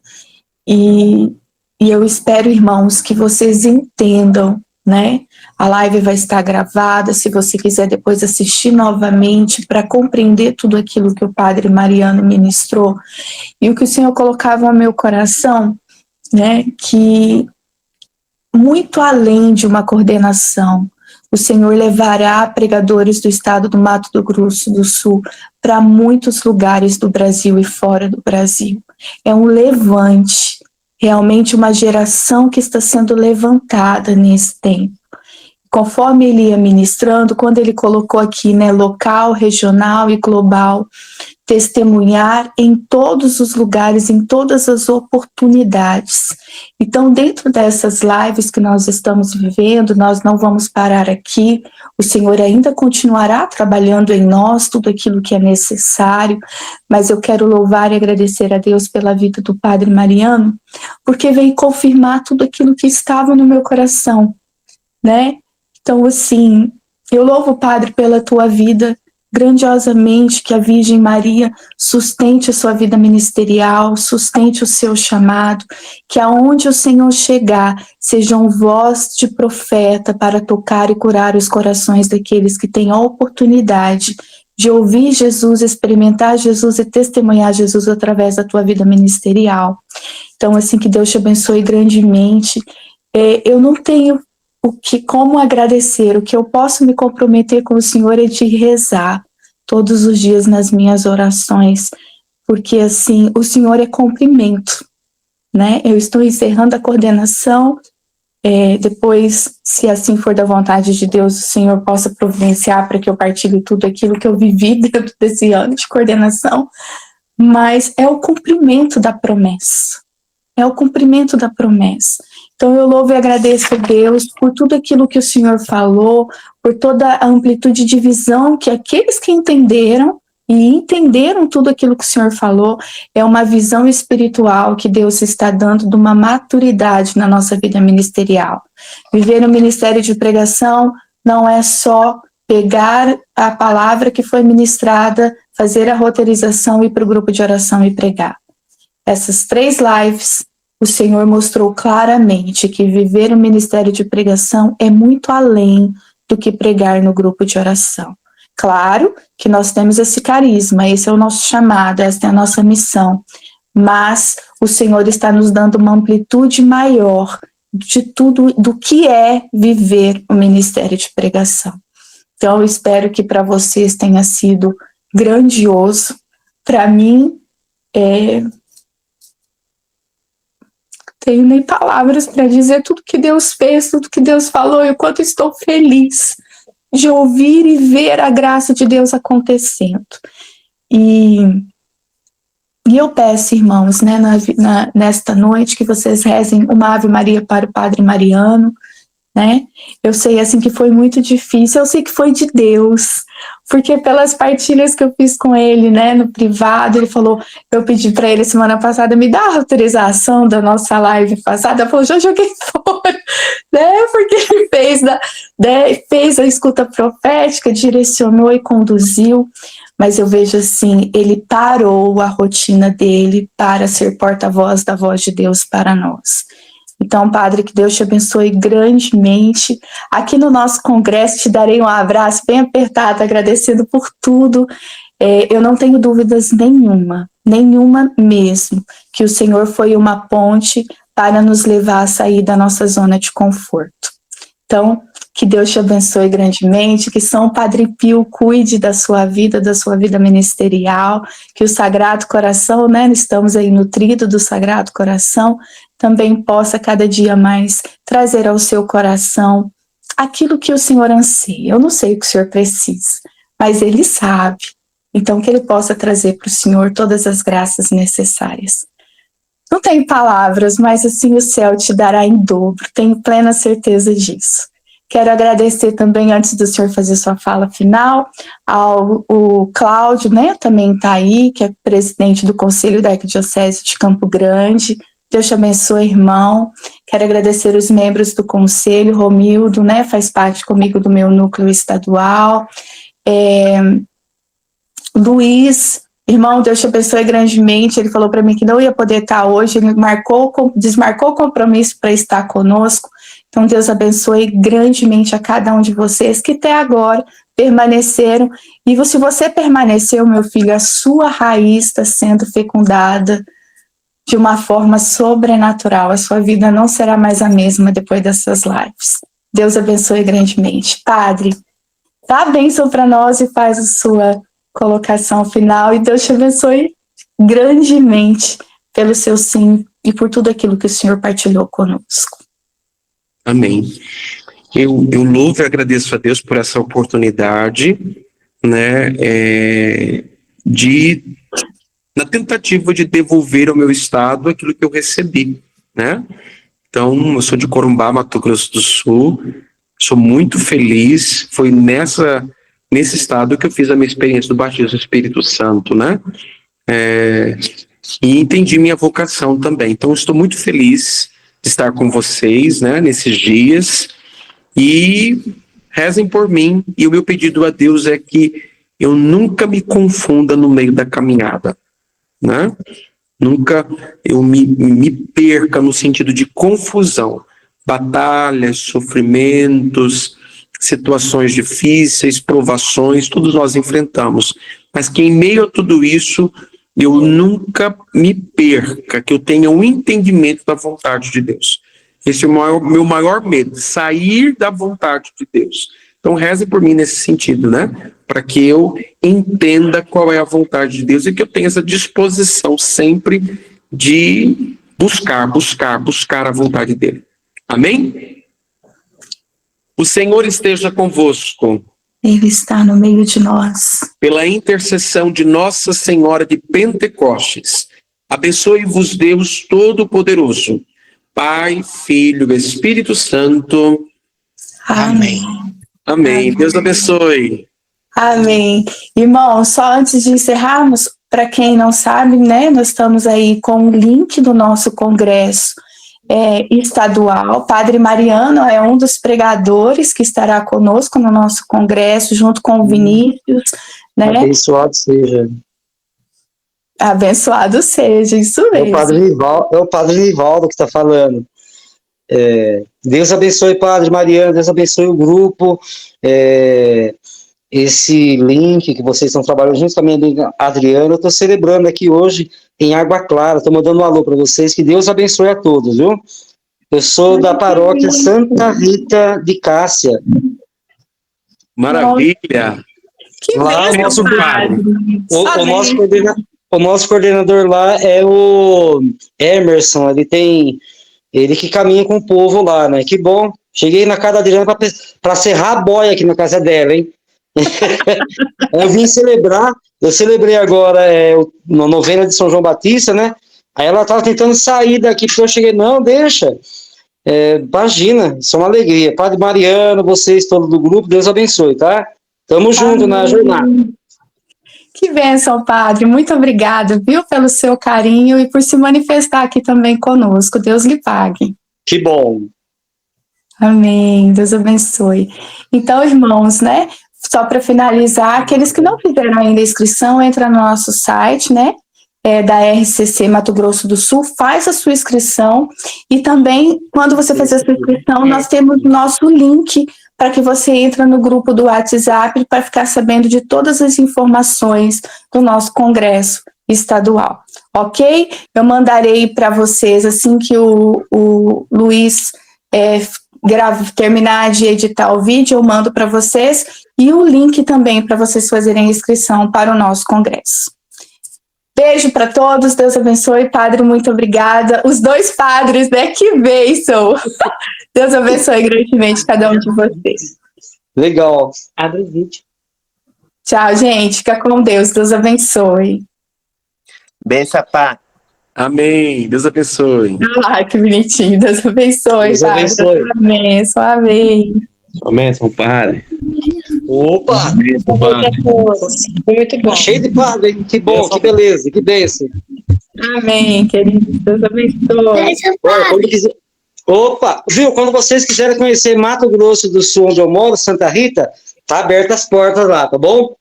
A: e eu espero, irmãos, que vocês entendam, né, a live vai estar gravada, se você quiser depois assistir novamente para compreender tudo aquilo que o Padre Mariano ministrou, e o que o Senhor colocava no meu coração, né, que muito além de uma coordenação, o Senhor levará pregadores do estado do Mato Grosso do Sul para muitos lugares do Brasil e fora do Brasil. É um levante, realmente uma geração que está sendo levantada nesse tempo. Conforme ele ia ministrando, quando ele colocou aqui, né, local, regional e global, testemunhar em todos os lugares, em todas as oportunidades. Então, dentro dessas lives que nós estamos vivendo, nós não vamos parar aqui, o Senhor ainda continuará trabalhando em nós tudo aquilo que é necessário, mas eu quero louvar e agradecer a Deus pela vida do Padre Mariano, porque veio confirmar tudo aquilo que estava no meu coração, né? Então, assim, eu louvo, Padre, pela tua vida, grandiosamente, que a Virgem Maria sustente a sua vida ministerial, sustente o seu chamado, que aonde o Senhor chegar, sejam voz de profeta para tocar e curar os corações daqueles que têm a oportunidade de ouvir Jesus, experimentar Jesus e testemunhar Jesus através da tua vida ministerial. Então, assim, que Deus te abençoe grandemente. Eu não tenho como agradecer, o que eu posso me comprometer com o Senhor é de rezar todos os dias nas minhas orações, porque assim, o Senhor é cumprimento, né? Eu estou encerrando a coordenação, depois, se assim for da vontade de Deus, o Senhor possa providenciar para que eu partilhe tudo aquilo que eu vivi dentro desse ano de coordenação, mas é o cumprimento da promessa, é o cumprimento da promessa. Então eu louvo e agradeço a Deus por tudo aquilo que o Senhor falou, por toda a amplitude de visão que aqueles que entenderam tudo aquilo que o Senhor falou, é uma visão espiritual que Deus está dando de uma maturidade na nossa vida ministerial. Viver no ministério de pregação não é só pegar a palavra que foi ministrada, fazer a roteirização e ir para o grupo de oração e pregar. Essas 3 lives, o Senhor mostrou claramente que viver o ministério de pregação é muito além do que pregar no grupo de oração. Claro que nós temos esse carisma, esse é o nosso chamado, essa é a nossa missão, mas o Senhor está nos dando uma amplitude maior de tudo, do que é viver o ministério de pregação. Então, eu espero que para vocês tenha sido grandioso. Para mim, tenho nem palavras para dizer tudo que Deus fez, tudo que Deus falou, e o quanto estou feliz de ouvir e ver a graça de Deus acontecendo. E eu peço, irmãos, né, nesta noite, que vocês rezem uma Ave Maria para o Padre Mariano, né? Eu sei assim que foi muito difícil, eu sei que foi de Deus, porque pelas partilhas que eu fiz com ele, né, no privado, ele falou, eu pedi para ele semana passada, me dá a autorização da nossa live passada, ele falou, já joguei fora, né, porque ele fez a escuta profética, direcionou e conduziu, mas eu vejo assim, ele parou a rotina dele para ser porta-voz da voz de Deus para nós. Então, Padre, que Deus te abençoe grandemente. Aqui no nosso congresso te darei um abraço bem apertado, agradecendo por tudo. Eu não tenho dúvidas nenhuma mesmo, que o Senhor foi uma ponte para nos levar a sair da nossa zona de conforto. Então, que Deus te abençoe grandemente, que São Padre Pio cuide da sua vida ministerial, que o Sagrado Coração, né, estamos aí nutridos do Sagrado Coração, também possa cada dia mais trazer ao seu coração aquilo que o Senhor anseia. Eu não sei o que o Senhor precisa, mas Ele sabe. Então, que Ele possa trazer para o Senhor todas as graças necessárias. Não tenho palavras, mas assim o céu te dará em dobro, tenho plena certeza disso. Quero agradecer também, antes do senhor fazer sua fala final, o Cláudio, né, também está aí, que é presidente do Conselho da Arquidiocese de Campo Grande. Deus te abençoe, irmão. Quero agradecer os membros do Conselho, Romildo, né, faz parte comigo do meu núcleo estadual. Luiz, irmão, Deus te abençoe grandemente. Ele falou para mim que não ia poder estar hoje, ele desmarcou o compromisso para estar conosco. Então, Deus abençoe grandemente a cada um de vocês que até agora permaneceram. E se você permaneceu, meu filho, a sua raiz está sendo fecundada de uma forma sobrenatural. A sua vida não será mais a mesma depois dessas lives. Deus abençoe grandemente. Padre, dá a bênção para nós e faz a sua colocação final. E Deus te abençoe grandemente pelo seu sim e por tudo aquilo que o Senhor partilhou conosco.
B: Amém. Eu louvo e agradeço a Deus por essa oportunidade, né, na tentativa de devolver ao meu estado aquilo que eu recebi, né? Então, eu sou de Corumbá, Mato Grosso do Sul, sou muito feliz, foi nesse estado que eu fiz a minha experiência do batismo do Espírito Santo, né? E entendi minha vocação também. Então, estou muito feliz de estar com vocês, né, nesses dias, e rezem por mim, e o meu pedido a Deus é que eu nunca me confunda no meio da caminhada, né? Nunca eu me perca no sentido de confusão, batalhas, sofrimentos, situações difíceis, provações, todos nós enfrentamos, mas que em meio a tudo isso eu nunca me perca, que eu tenha um entendimento da vontade de Deus. Esse é o meu maior medo, sair da vontade de Deus. Então reze por mim nesse sentido, né? Para que eu entenda qual é a vontade de Deus e que eu tenha essa disposição sempre de buscar a vontade dele. Amém? O Senhor esteja convosco.
A: Ele está no meio de nós.
B: Pela intercessão de Nossa Senhora de Pentecostes, abençoe-vos Deus Todo-Poderoso, Pai, Filho e Espírito Santo.
A: Amém.
B: Amém. Deus abençoe.
A: Amém. Irmão, só antes de encerrarmos, para quem não sabe, né, nós estamos aí com o link do nosso congresso estadual. Padre Mariano é um dos pregadores que estará conosco no nosso congresso, junto com o Vinícius, né?
D: Abençoado seja.
A: Abençoado seja, isso mesmo.
D: É o Padre Rivaldo que está falando. Deus abençoe, Padre Mariano, Deus abençoe o grupo, esse link que vocês estão trabalhando junto com a minha amiga Adriana, eu estou celebrando aqui hoje em Água Clara, estou mandando um alô para vocês, que Deus abençoe a todos, viu? Eu sou da paróquia Santa Rita de Cássia.
B: Maravilha.
A: Que
D: Lá, o
A: bênção,
D: nosso,
A: padre.
D: o nosso coordenador lá é o Emerson, ele que caminha com o povo lá, né? Que bom. Cheguei na casa da Adriana para serrar a boia aqui na casa dela, hein? Eu vim celebrar, eu celebrei agora na novena de São João Batista, né? Aí ela estava tentando sair daqui, porque eu cheguei, não, deixa. Imagina, isso é uma alegria. Padre Mariano, vocês todos do grupo, Deus abençoe, tá? Tamo junto na jornada.
A: Que bênção, padre. Muito obrigada, viu, pelo seu carinho e por se manifestar aqui também conosco. Deus lhe pague.
D: Que bom.
A: Amém. Deus abençoe. Então, irmãos, né? Só para finalizar, aqueles que não fizeram ainda a inscrição, entra no nosso site, né? Da RCC Mato Grosso do Sul, faz a sua inscrição e também, quando você fazer a sua inscrição, nós temos o nosso link para que você entre no grupo do WhatsApp para ficar sabendo de todas as informações do nosso congresso estadual, ok? Eu mandarei para vocês, assim que o Luiz terminar de editar o vídeo, eu mando para vocês e o link também para vocês fazerem a inscrição para o nosso congresso. Beijo para todos, Deus abençoe, padre, muito obrigada. Os dois padres, né? Que bênção! Deus abençoe grandemente cada um de vocês.
D: Legal. Abre o vídeo.
A: Tchau, gente. Fica com Deus. Deus abençoe.
C: Benção, pá.
B: Amém. Deus abençoe.
A: Ah, que bonitinho. Deus abençoe,
D: Deus
A: padre.
D: abençoe.
A: Amém. Só amém.
B: Amém, São Padre.
D: Opa!
A: Muito bom.
D: Cheio de padre, hein? Que bom, que beleza, que bênção.
A: Amém, querido. Deus abençoe.
D: Olha, quando quiser... Opa! Viu? Quando vocês quiserem conhecer Mato Grosso do Sul, onde eu moro, Santa Rita, tá aberta as portas lá, tá bom?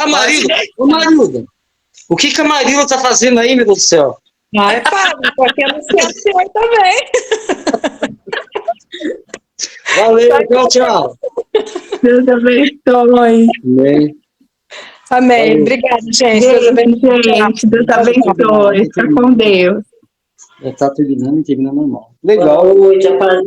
D: Marilda! Ô, Marilda! O que a Marilda tá fazendo aí, meu Deus do céu?
E: Ai, padre, tô aqui anunciando o senhor também.
D: Valeu, tchau.
A: Deus abençoe.
D: Amém.
E: Amém. Obrigada, gente. Deus abençoe.
A: Gente, Deus abençoe. Fica com Deus.
D: Tá terminando normal. Legal.
E: Boa noite, a paz